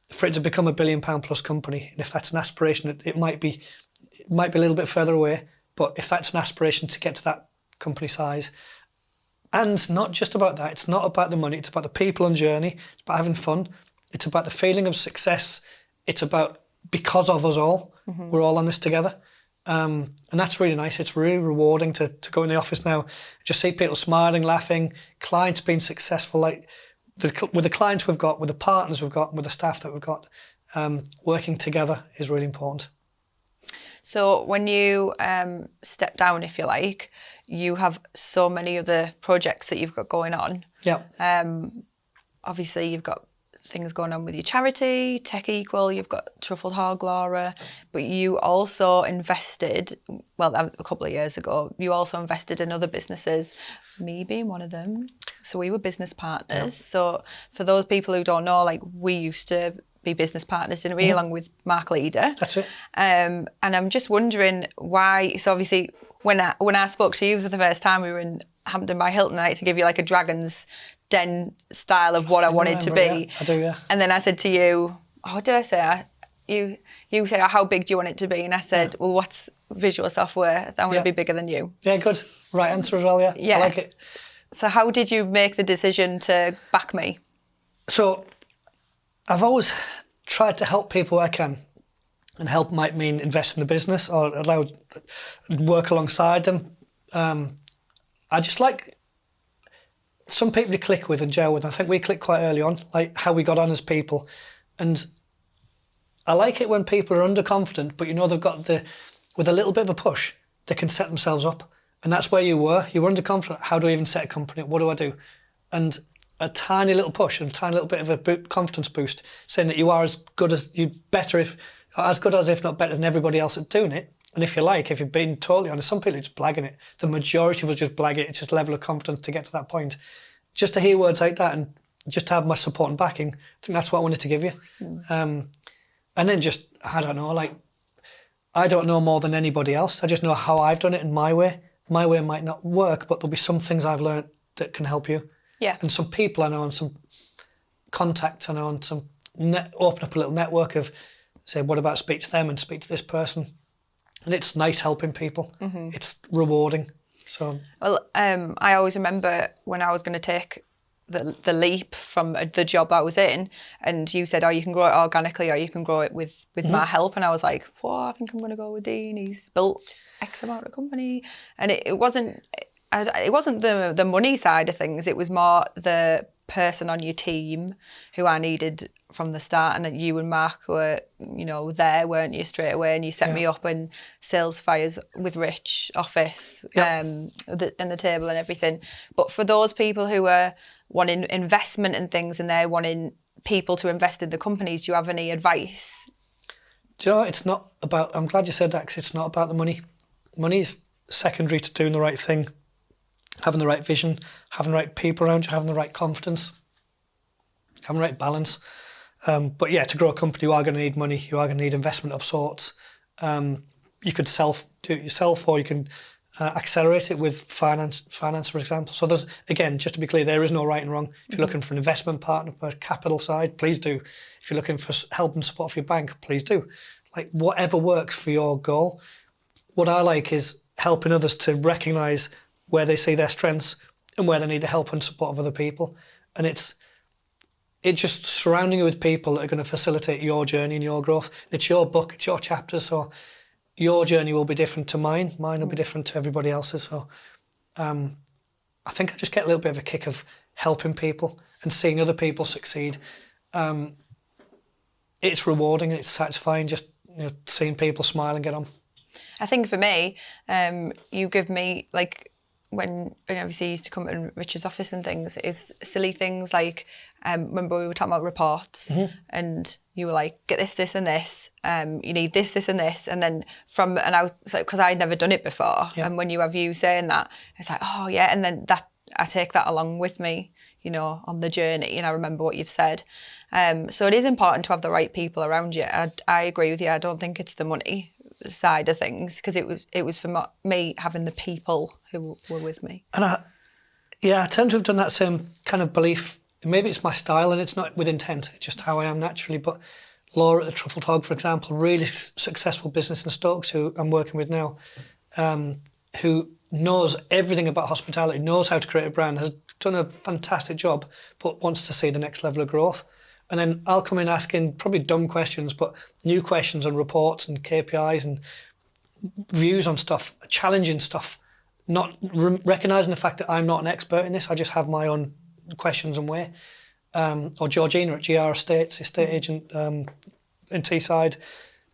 For it to become £1 billion plus company, and if that's an aspiration, it might be a little bit further away, but if that's an aspiration to get to that company size, and not just about that, it's not about the money, it's about the people and journey, it's about having fun, it's about the feeling of success, it's about because of us all, we're all on this together. And that's really nice. It's really rewarding to go in the office now, just see people smiling, laughing, clients being successful, like with the clients we've got, with the partners we've got, and with the staff that we've got, working together is really important. So when you step down, if you like, you have so many other projects that you've got going on. Yeah. Obviously, you've got things going on with your charity, Tech Equal, you've got Truffled Hog Laura, but you also invested, well, a couple of years ago, you also invested in other businesses, me being one of them. So we were business partners. Yeah. So for those people who don't know, like we used to be business partners, didn't we, along with Mark Leader. That's it. And I'm just wondering why, so obviously when I spoke to you for the first time, we were in Hampton by Hilton, I had to give you like a Dragon's Den style of what I wanted to be. Yeah. I do, yeah. And then I said to you, what did I say? You said, how big do you want it to be? And I said, well, what's Visualsoft worth? I want to be bigger than you. Yeah, good. Right answer as well, yeah. I like it. So how did you make the decision to back me? So I've always tried to help people where I can. And help might mean invest in the business or work alongside them. I just like some people you click with and gel with. I think we click quite early on, like how we got on as people. And I like it when people are underconfident, but you know they've got with a little bit of a push, they can set themselves up. And that's where you were. You were underconfident. How do I even set a company up? What do I do? And a tiny little push and a tiny little bit of a confidence boost, saying that you are as good as if not better than everybody else at doing it. And if you've been totally honest, some people are just blagging it. The majority of us just blag it. It's just a level of confidence to get to that point. Just to hear words like that and just to have my support and backing, I think that's what I wanted to give you. And then just, I don't know, like, I don't know more than anybody else. I just know how I've done it in my way. My way might not work, but there'll be some things I've learned that can help you. Yeah. And some people I know and some contacts I know and some open up a little network of, say, what about speak to them and speak to this person? And it's nice helping people. It's rewarding. So, well, I always remember when I was going to take the leap from the job I was in, and you said, you can grow it organically or you can grow it with my help. And I was like, I think I'm going to go with Dean. He's built X amount of company. And it wasn't the money side of things. It was more the person on your team who I needed from the start, and you and Mark were, there, weren't you, straight away, and you set me up in sales fires with Rich office, and the table and everything. But for those people who are wanting investment and things, and they're wanting people to invest in the companies, do you have any advice? Do you know, it's not about, I'm glad you said that, because it's not about the money. Money's secondary to doing the right thing, having the right vision, having the right people around you, having the right confidence, having the right balance. But yeah, to grow a company, you are going to need money. You are going to need investment of sorts. You could do it yourself, or you can accelerate it with finance, for example. So there's, again, just to be clear, there is no right and wrong. If you're looking for an investment partner for capital side, please do. If you're looking for help and support for your bank, please do. Like whatever works for your goal. What I like is helping others to recognise where they see their strengths and where they need the help and support of other people. And it's just surrounding you with people that are going to facilitate your journey and your growth. It's your book, it's your chapters, so your journey will be different to mine. Mine will be different to everybody else's. So I think I just get a little bit of a kick of helping people and seeing other people succeed. It's rewarding and it's satisfying just seeing people smile and get on. I think for me, you give me, like, when obviously you used to come in Richard's office and things, is silly things like, remember we were talking about reports, and you were like, get this, this and this, you need this, this and this, and then because I'd never done it before, and when you have you saying that, it's like, oh yeah, and then that I take that along with me, on the journey, and I remember what you've said. So it is important to have the right people around you. I agree with you. I don't think it's the money side of things, because it was for me having the people who were with me. And I tend to have done that same kind of belief. Maybe it's my style and it's not with intent, it's just how I am naturally. But Laura at the Truffled Hog, for example, really successful business in Stokes, who I'm working with now, who knows everything about hospitality, knows how to create a brand, has done a fantastic job, but wants to see the next level of growth. And then I'll come in asking probably dumb questions, but new questions on reports and KPIs and views on stuff, challenging stuff, not recognising the fact that I'm not an expert in this. I just have my own questions and way. Or Georgina at GR Estates, estate agent in Teesside,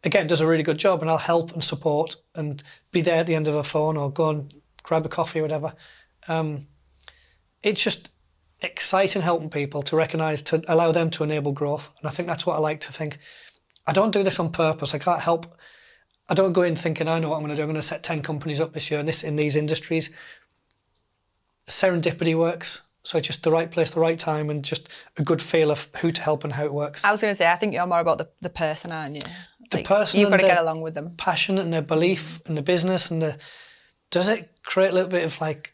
again, does a really good job, and I'll help and support and be there at the end of a phone or go and grab a coffee or whatever. It's just exciting helping people to recognise, to allow them to enable growth. And I think that's what I like to think. I don't do this on purpose. I can't help. I don't go in thinking, I know what I'm going to do. I'm going to set 10 companies up this year in these industries. Serendipity works. So just the right place, the right time, and just a good feel of who to help and how it works. I was going to say, I think you're more about the person, aren't you? The person. You've got to get along with them. Passion and their belief and the business and does it create a little bit of like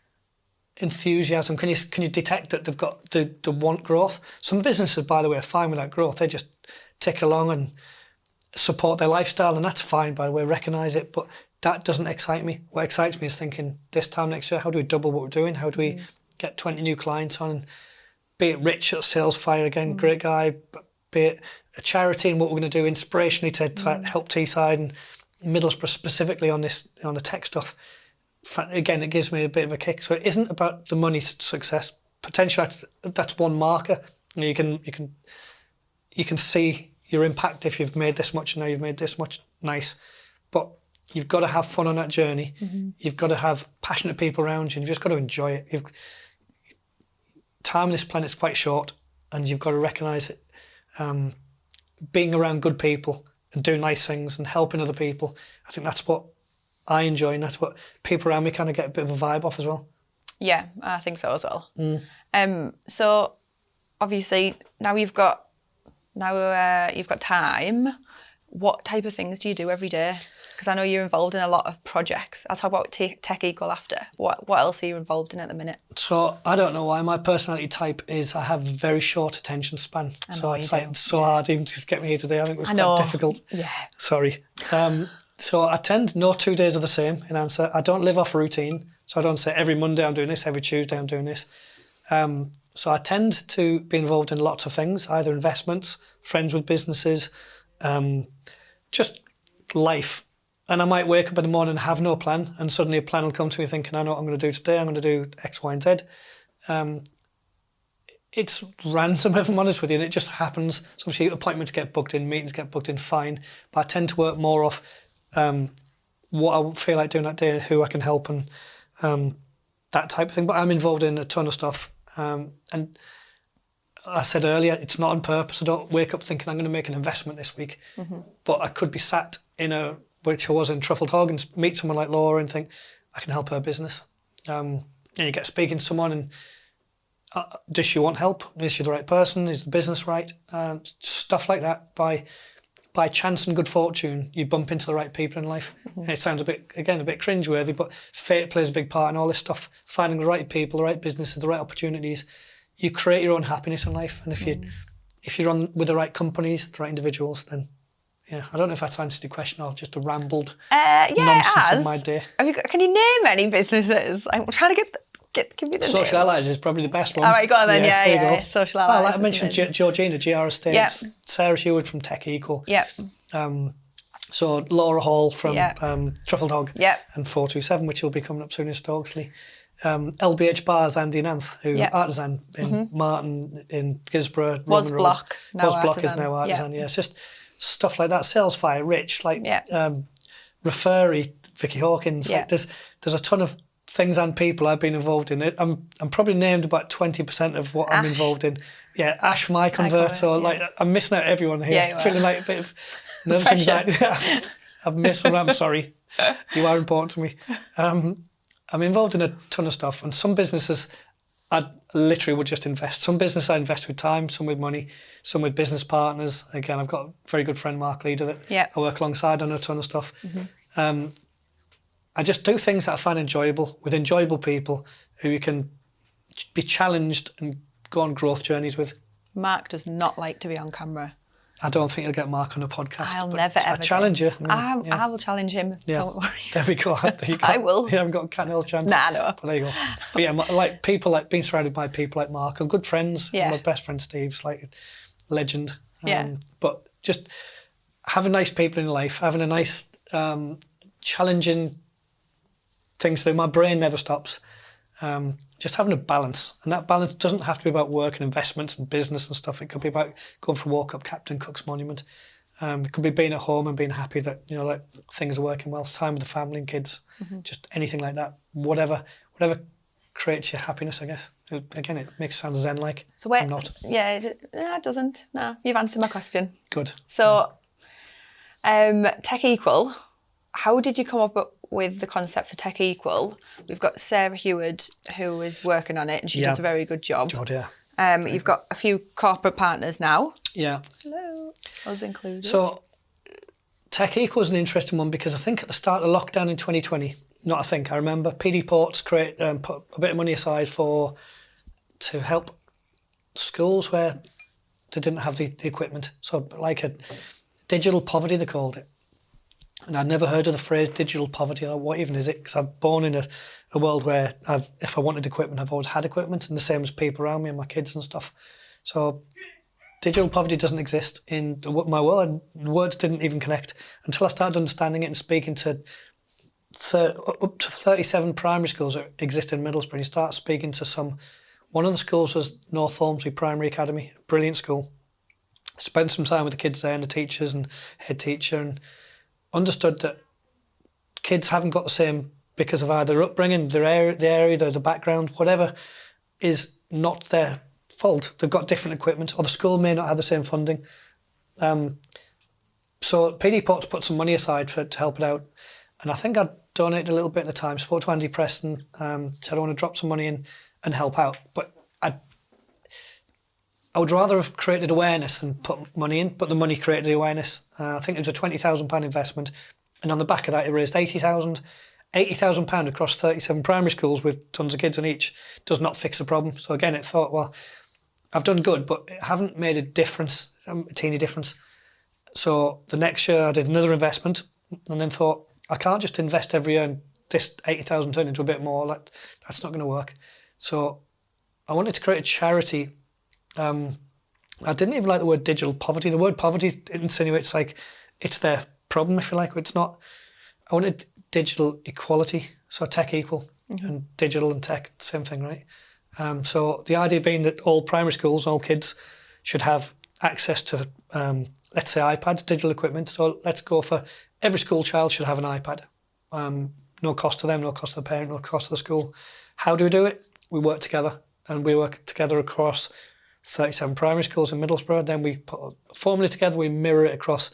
enthusiasm? Can you detect that they've got the want growth? Some businesses, by the way, are fine with that growth. They just tick along and support their lifestyle, and that's fine, by the way, recognise it. But that doesn't excite me. What excites me is thinking, this time next year, how do we double what we're doing? How do we get 20 new clients on? Be it Rich at Salesfire, again, great guy. Be it a charity and what we're going to do inspirationally to help Teesside and Middlesbrough specifically on the tech stuff. Again, it gives me a bit of a kick. So it isn't about the money success. Potentially, that's one marker. You can see your impact if you've made this much, and now you've made this much. Nice. But you've got to have fun on that journey. You've got to have passionate people around you, and you've just got to enjoy it. Time on this planet's quite short, and you've got to recognise it. Being around good people and doing nice things and helping other people, I think that's what I enjoy, and that's what people around me kind of get a bit of a vibe off as well. Yeah, I think so as well. So obviously now you've got time. What type of things do you do every day? Because I know you're involved in a lot of projects. I'll talk about Tech Equal after. What else are you involved in at the minute? So I don't know why my personality type is I have a very short attention span. So it's like so hard even to get me here today. I think it was quite difficult. Yeah. Sorry. So I tend, no 2 days are the same in answer. I don't live off routine. So I don't say every Monday I'm doing this, every Tuesday I'm doing this. So I tend to be involved in lots of things, either investments, friends with businesses, just life. And I might wake up in the morning and have no plan, and suddenly a plan will come to me thinking, I know what I'm going to do today. I'm going to do X, Y, and Z. It's random, if I'm honest with you, and it just happens. So obviously appointments get booked in, meetings get booked in, fine. But I tend to work more off what I feel like doing that day, who I can help, and that type of thing. But I'm involved in a ton of stuff. And I said earlier, it's not on purpose. I don't wake up thinking I'm going to make an investment this week. But I could be sat which I was in Truffled Hog, and meet someone like Laura and think, I can help her business. And you get speaking to someone and does she want help? Is she the right person? Is the business right? Stuff like that. By chance and good fortune, you bump into the right people in life. And it sounds a bit cringeworthy, but fate plays a big part in all this stuff. Finding the right people, the right businesses, the right opportunities. You create your own happiness in life. And if you're on with the right companies, the right individuals, then Yeah, I don't know if that's answered your question or just a rambled Yeah, nonsense it has. of my day. Can you name any businesses? I'm trying to give you the Social names. Allies is probably the best one. All right, go on then. Yeah, there you go. Social Oh, Allies. like I mentioned, Georgina, GR Estates, Yep. Sarah Hewitt from Tech Equal. Yep. So Laura Hall from Yep. Truffle Dog Yep. and 427, which will be coming up soon in Stokesley. LBH Bars, Andy Nanth, who Yep. Artisan in Martin, in Gisborough, Was Roman Block, Road. now Was Block Artisan. is now Artisan, Yep. yeah. It's just stuff like that. Salesfire, Rich, like Yep. Referry, Vicky Hawkins. Yeah. Like there's a ton of things and people I've been involved in. I'm probably named about 20% of what I'm Ash. involved in. Yeah, Ash, my converter. yeah. Like I'm missing out everyone here. Yeah, you are. Feeling like a bit of nervous Pressure. anxiety. I've missed them. I'm sorry. You are important to me. I'm involved in a ton of stuff, and some businesses I literally would just invest. Some business I invest with time, some with money, some with business partners. Again, I've got a very good friend, Mark Leader, that Yep. I work alongside on a ton of stuff. I just do things that I find enjoyable with enjoyable people who you can be challenged and go on growth journeys with. Mark does not like to be on camera. I don't think you'll get Mark on a podcast. I'll but never ever. I challenge you. I will challenge him. Yeah. Don't worry. There we go. I will. You haven't got a cat and hill chance. Nah, no. But there you go. But yeah, like people, like being surrounded by people like Mark and good friends. Yeah. My best friend Steve's like a legend. Yeah. But just having nice people in life, having a nice challenging things to do. My brain never stops. Just having a balance, and that balance doesn't have to be about work and investments and business and stuff. It could be about going for a walk up Captain Cook's Monument. It could be being at home and being happy that like things are working well. Time with the family and kids, just anything like that. Whatever creates your happiness, I guess. Again, it makes it sound zen-like. So where? I'm not. Yeah, it doesn't. No, you've answered my question. Good. So, Tech Equal. How did you come up with the concept for Tech Equal? We've got Sarah Hewitt who is working on it, and she does a very good job. God, yeah. You've got a few corporate partners now. Yeah. Hello, us included. So, Tech Equal is an interesting one because I think at the start of lockdown in 2020, I remember PD Ports put a bit of money aside to help schools where they didn't have the equipment. So, like a digital poverty, they called it. And I'd never heard of the phrase digital poverty. Or what even is it? Because I'm born in a world where if I wanted equipment, I've always had equipment, and the same as people around me and my kids and stuff. So digital poverty doesn't exist in my world. Words didn't even connect until I started understanding it and speaking to up to 37 primary schools that exist in Middlesbrough. And you start speaking to one of the schools was North Ormsby Primary Academy, a brilliant school. Spent some time with the kids there and the teachers and head teacher, and understood that kids haven't got the same because of either upbringing, the area, the background, whatever is not their fault. They've got different equipment, or the school may not have the same funding. So PD Ports put some money aside to help it out, and I think I donated a little bit at the time. Spoke to Andy Preston, said I want to drop some money in and help out, but I would rather have created awareness than put money in, but the money created the awareness. I think it was a £20,000 investment, and on the back of that it raised £80,000 across 37 primary schools with tons of kids in each does not fix the problem. So again, it thought, well, I've done good, but I haven't made a difference, a teeny difference. So the next year I did another investment, and then thought, I can't just invest every year and this 80,000 turn into a bit more. That's not going to work. So I wanted to create a charity. I didn't even like the word digital poverty. The word poverty insinuates like it's their problem, if you like. It's not. I wanted digital equality, so Tech Equal, and digital and tech, same thing, right? So the idea being that all primary schools, all kids should have access to, let's say, iPads, digital equipment. So let's go for every school child should have an iPad. No cost to them, no cost to the parent, no cost to the school. How do we do it? We work together, and we work together across 37 primary schools in Middlesbrough. Then we put a formula together, we mirror it across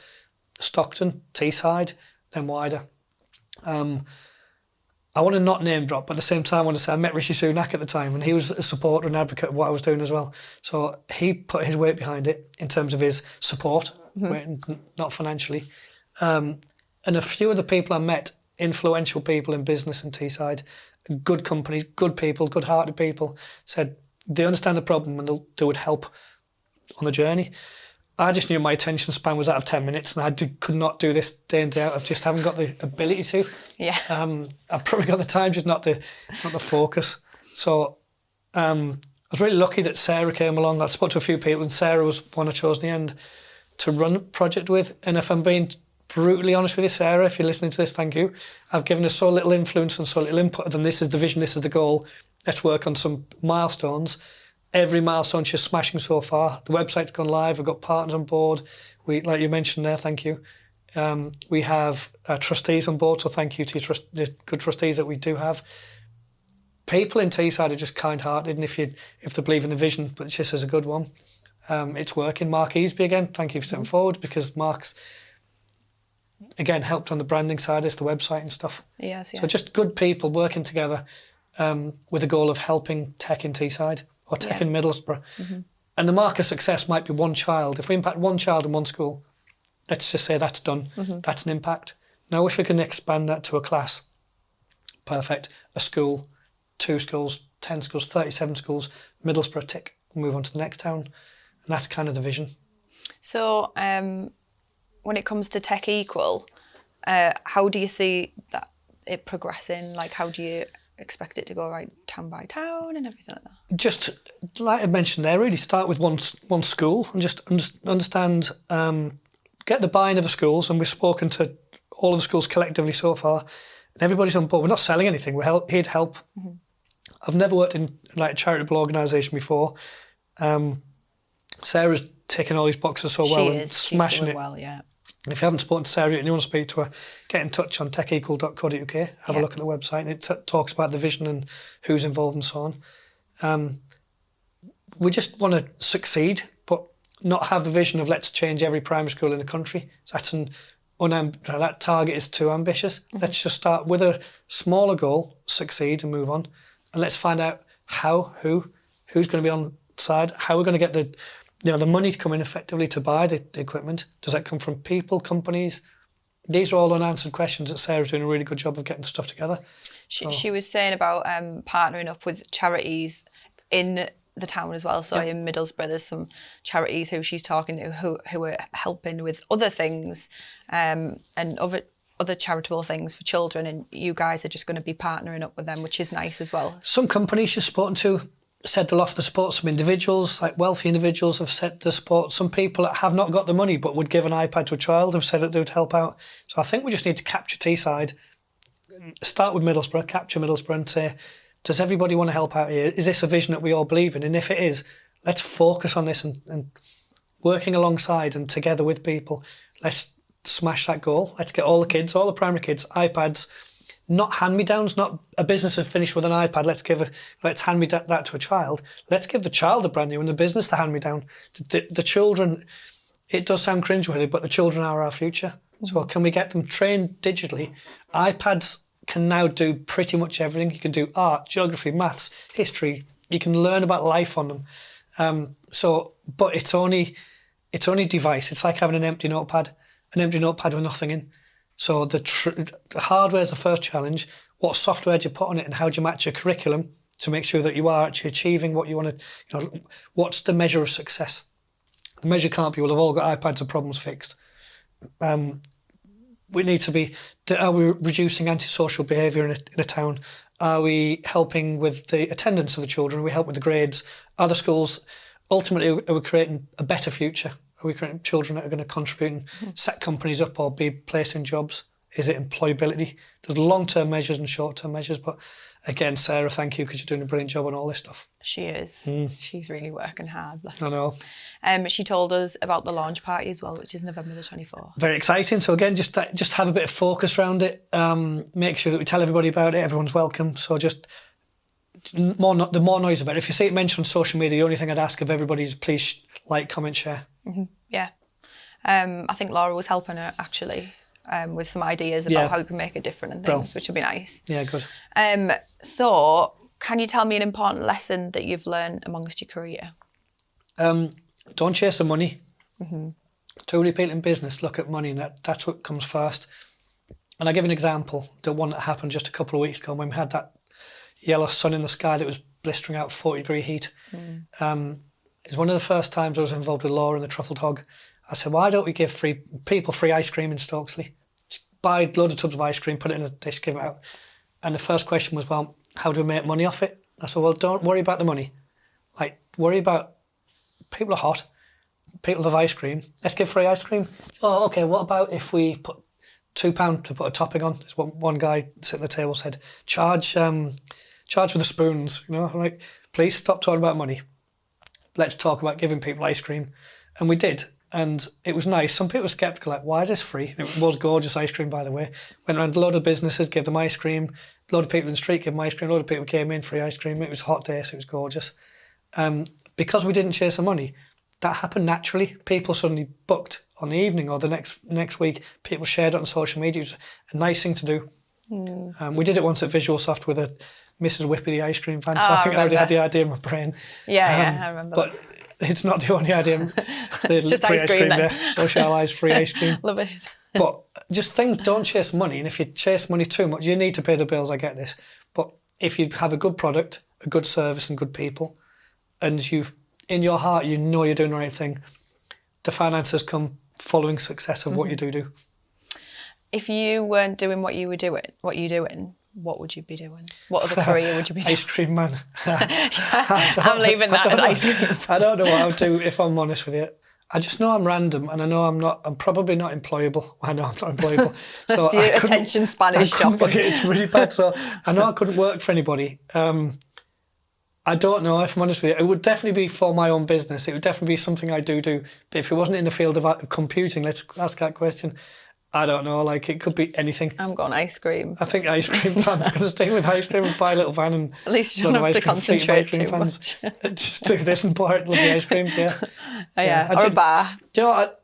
Stockton, Teesside, then wider. I want to not name drop, but at the same time I want to say I met Rishi Sunak at the time, and he was a supporter and advocate of what I was doing as well. So he put his weight behind it in terms of his support, not financially. And a few of the people I met, influential people in business in Teesside, good companies, good people, good-hearted people, said they understand the problem and they would help on the journey. I just knew my attention span was out of 10 minutes, and could not do this day in, day out. I just haven't got the ability to. Yeah. I've probably got the time, just not the focus. So I was really lucky that Sarah came along. I spoke to a few people, and Sarah was one I chose in the end to run a project with. And if I'm being brutally honest with you, Sarah, if you're listening to this, thank you. I've given her so little influence and so little input. Then this is the vision, this is the goal. Let's work on some milestones. Every milestone she's smashing so far. The website's gone live. We've got partners on board. We, like you mentioned there, thank you. We have trustees on board, so thank you to the good trustees that we do have. People in Teesside are just kind-hearted, and if they believe in the vision, but this is a good one. It's working. Mark Easby again, thank you for stepping forward, because Mark's again helped on the branding side, it's the website and stuff. Yes, yeah. So just good people working together with the goal of helping tech in Teesside. Or tech in Middlesbrough. And the mark of success might be one child. If we impact one child in one school, let's just say that's done. That's an impact. Now, if we can expand that to a class, perfect. A school, 2 schools, 10 schools, 37 schools, Middlesbrough tick, move on to the next town. And that's kind of the vision. So when it comes to Tech Equal, how do you see that it progressing? Like, how do you expect it to go right town by town and everything like that? Just like I mentioned there, really start with one school and just understand, get the buy-in of the schools, and we've spoken to all of the schools collectively so far, and everybody's on board. We're not selling anything, we're here to help. I've never worked in like a charitable organisation before. Sarah's taking all these boxes so well and smashing it. Well, yeah. If you haven't spoken to Sarah and you want to speak to her, get in touch on techequal.co.uk, have a look at the website, and it talks about the vision and who's involved and so on. We just want to succeed, but not have the vision of let's change every primary school in the country. So that target is too ambitious. Let's just start with a smaller goal, succeed and move on, and let's find out who's going to be on side, how we're going to get the money to come in effectively to buy the equipment. Does that come from people, companies? These are all unanswered questions that Sarah's doing a really good job of getting stuff together. She was saying about partnering up with charities in the town as well. So in Middlesbrough, there's some charities who she's talking to who are helping with other things and other charitable things for children. And you guys are just going to be partnering up with them, which is nice as well. Some companies she's spoken to said they'll offer the support. Some individuals, like wealthy individuals, have said the support. Some people that have not got the money but would give an iPad to a child have said that they would help out. So I think we just need to capture Teesside, start with Middlesbrough, capture Middlesbrough and say, does everybody want to help out here? Is this a vision that we all believe in? And if it is, let's focus on this and working alongside and together with people, let's smash that goal. Let's get all the kids, all the primary kids, iPads, not hand-me-downs, not a business is finished with an iPad, let's hand-me-down that to a child. Let's give the child a brand new and the business the hand-me-down. The children, it does sound cringeworthy, but the children are our future. So can we get them trained digitally? iPads can now do pretty much everything. You can do art, geography, maths, history. You can learn about life on them. But it's only device. It's like having an empty notepad with nothing in. So the hardware is the first challenge. What software do you put on it, and how do you match your curriculum to make sure that you are actually achieving what you want to? What's the measure of success? The measure can't be, well, they've all got iPads and problems fixed. We need to be, are we reducing antisocial behaviour in a town? Are we helping with the attendance of the children? Are we helping with the grades? Are the schools, ultimately, are we creating a better future? Are we creating children that are going to contribute and set companies up or be placed in jobs? Is it employability? There's long-term measures and short-term measures, but again, Sarah, thank you, because you're doing a brilliant job on all this stuff. She is. She's really working hard. I know. She told us about the launch party as well, which is November the 24th. Very exciting. So again, just have a bit of focus around it. Make sure that we tell everybody about it. Everyone's welcome. So just the more noise about it. If you see it mentioned on social media, the only thing I'd ask of everybody is please like, comment, share. Yeah. I think Laura was helping her actually with some ideas about how you can make it different and things, which would be nice. Yeah, good. So can you tell me an important lesson that you've learned amongst your career? Don't chase the money. Too many people in business look at money, and that's what comes first. And I give an example, the one that happened just a couple of weeks ago when we had that yellow sun in the sky that was blistering out 40-degree heat. It's one of the first times I was involved with Laura and the Truffled Hog. I said, why don't we give people free ice cream in Stokesley? Just buy a load of tubs of ice cream, put it in a dish, give it out. And the first question was, well, how do we make money off it? I said, well, don't worry about the money. Like, worry about people are hot, people love ice cream. Let's give free ice cream. Oh, okay, what about if we put £2 to put a topping on? This one guy sitting at the table said, charge for the spoons. You know, I'm like, please stop talking about money. Let's talk about giving people ice cream. And we did. And it was nice. Some people were sceptical, like, why is this free? It was gorgeous ice cream, by the way. Went around a lot of businesses, gave them ice cream. A lot of people in the street gave them ice cream. A lot of people came in, free ice cream. It was a hot day, so it was gorgeous. Because we didn't chase the money, that happened naturally. People suddenly booked on the evening or the next week. People shared it on social media. It was a nice thing to do. We did it once at Visualsoft with a Mrs. Whippy ice cream fan, so I think I already had the idea in my brain. Yeah, I remember. But it's not the only idea. It's just free ice cream then. Yeah. Socialise free ice cream. Love it. But just things, don't chase money. And if you chase money too much, you need to pay the bills, I get this. But if you have a good product, a good service and good people, and in your heart, you know you're doing the right thing, the finances come following success of what you do. If you weren't doing what you're doing, what would you be doing? What other career would you be doing? Ice cream man. I'm leaving that as ice cream. I don't know what I would do, if I'm honest with you. I just know I'm random, and I know I'm probably not employable. I know I'm not employable. So it's your attention span is shocking. It's really bad. So I know I couldn't work for anybody. I don't know, if I'm honest with you. It would definitely be for my own business. It would definitely be something I do. But if it wasn't in the field of computing, let's ask that question. I don't know, like, it could be anything. I'm going ice cream. I think ice cream. I'm going to stay with ice cream and buy a little van and... At least you don't have to concentrate too much. Just do this and pour it, love the ice creams, yeah. Or a bar. Do you know what?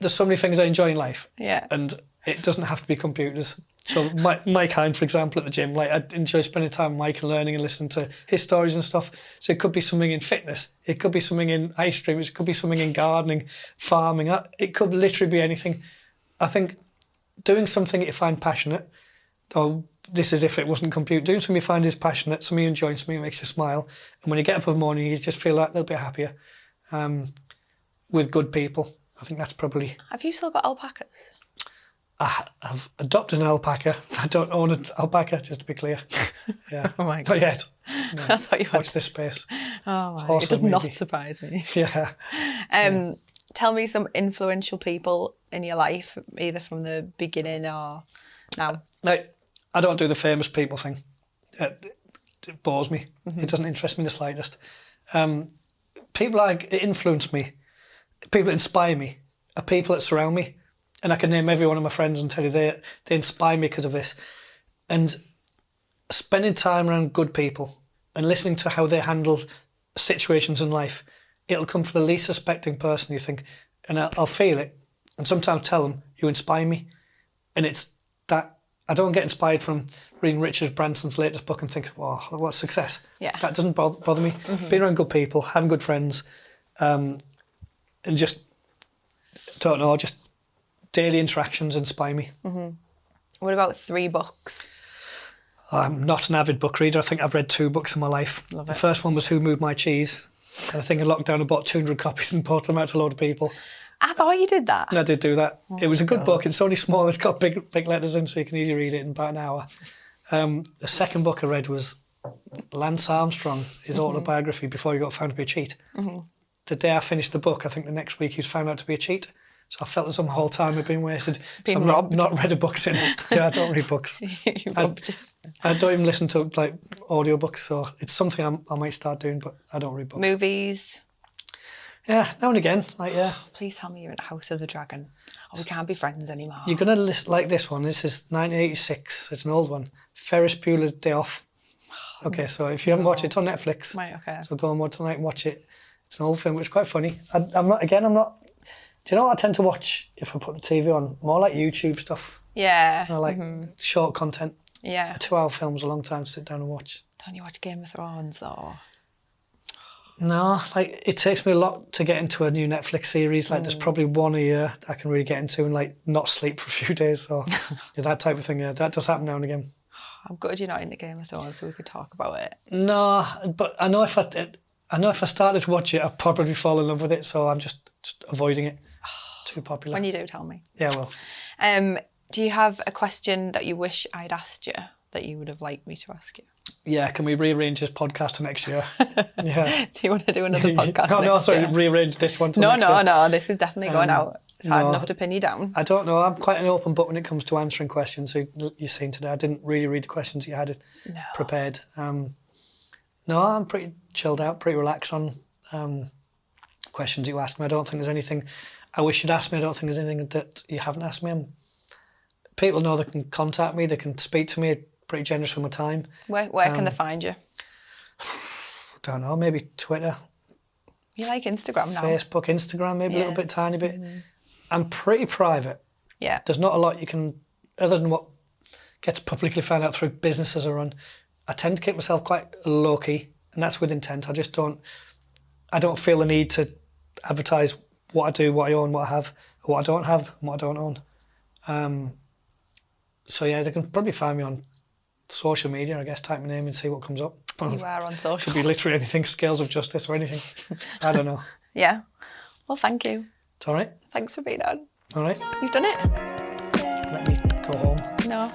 There's so many things I enjoy in life. Yeah. And it doesn't have to be computers. So Mike Hine, for example, at the gym, like, I enjoy spending time with Mike and learning and listening to his stories and stuff. So it could be something in fitness. It could be something in ice cream. It could be something in gardening, farming. It could literally be anything. I think doing something that you find passionate, or this is if it wasn't compute, doing something you find is passionate, something you enjoy, something that makes you smile. And when you get up in the morning, you just feel that little bit happier with good people. I think that's probably... Have you still got alpacas? I've adopted an alpaca. I don't own an alpaca, just to be clear. Yeah. Oh my God. Not yet. No. I thought you had... Watch this space. Oh my God. It does not surprise me. Yeah. Tell me some influential people in your life, either from the beginning or now. Like, I don't do the famous people thing. It bores me. It doesn't interest me the slightest. People that influence me, people that inspire me, are people that surround me. And I can name every one of my friends and tell you they inspire me because of this. And spending time around good people and listening to how they handle situations in life, it'll come from the least suspecting person, you think, and I'll feel it. And sometimes tell them, you inspire me. And it's that, I don't get inspired from reading Richard Branson's latest book and think, wow, what success. Yeah. That doesn't bother me. Being around good people, having good friends, and just, don't know, just daily interactions inspire me. What about 3 books? I'm not an avid book reader. I think I've read 2 books in my life. Love the it. first one was Who Moved My Cheese? And I think in lockdown I bought 200 copies and bought them out to a load of people. I thought you did that. And I did do that. It was a good book. It's only small. It's got big letters in, so you can easily read it in about an hour. The second book I read was Lance Armstrong, his autobiography before he got found to be a cheat. The day I finished the book, I think the next week he was found out to be a cheat. So I felt as though my whole time had been wasted. Been so robbed. I've not read a book since. Yeah, I don't read books. I don't even listen to like audiobooks, so it's something I might start doing, but I don't read books. Movies? Yeah, now and again. Please tell me you're in House of the Dragon. Oh, we can't be friends anymore. You're going to list like this one. This is 1986. It's an old one. Ferris Bueller's Day Off. Okay, so if you haven't watched it, it's on Netflix. Right, okay. So go on watch tonight and watch it. It's an old film. It's quite funny. I'm not. Do you know what I tend to watch if I put the TV on? More like YouTube stuff. Yeah. I like short content. Yeah. A 2-hour film's a long time to sit down and watch. Don't you watch Game of Thrones or? No, like it takes me a lot to get into a new Netflix series. Like there's probably one a year that I can really get into and like not sleep for a few days or that type of thing. Yeah, that does happen now and again. I'm good you're not into Game of Thrones, so we could talk about it. No, but I know if I know if I started to watch it, I'd probably fall in love with it, so I'm just avoiding it. Too popular. When you do, tell me. Yeah, well. Do you have a question that you wish I'd asked you that you would have liked me to ask you? Yeah, can we rearrange this podcast to next year? Yeah. Do you want to do another podcast No, next year? rearrange this one to next year. No, this is definitely going out. It's hard enough to pin you down. I don't know. I'm quite an open book when it comes to answering questions. So you've seen today, I didn't really read the questions you had prepared. No, I'm pretty chilled out, pretty relaxed on questions you asked me. I don't think there's anything I wish you'd asked me. I don't think there's anything that you haven't asked me. People know they can contact me, they can speak to me, pretty generous with my time. Where can they find you? Don't know, maybe Twitter. You like Instagram now? Facebook, Instagram, maybe a little bit, tiny bit. I'm pretty private. Yeah. There's not a lot you can, other than what gets publicly found out through businesses I run. I tend to keep myself quite low-key, and that's with intent. I don't feel the need to advertise what I do, what I own, what I have, or what I don't have, and what I don't own. So yeah, they can probably find me on social media, I guess, type my name and see what comes up. You are on social. Could be literally anything, Scales of Justice or anything. I don't know. Yeah. Well, thank you. It's all right. Thanks for being on. All right. You've done it. Let me go home. No.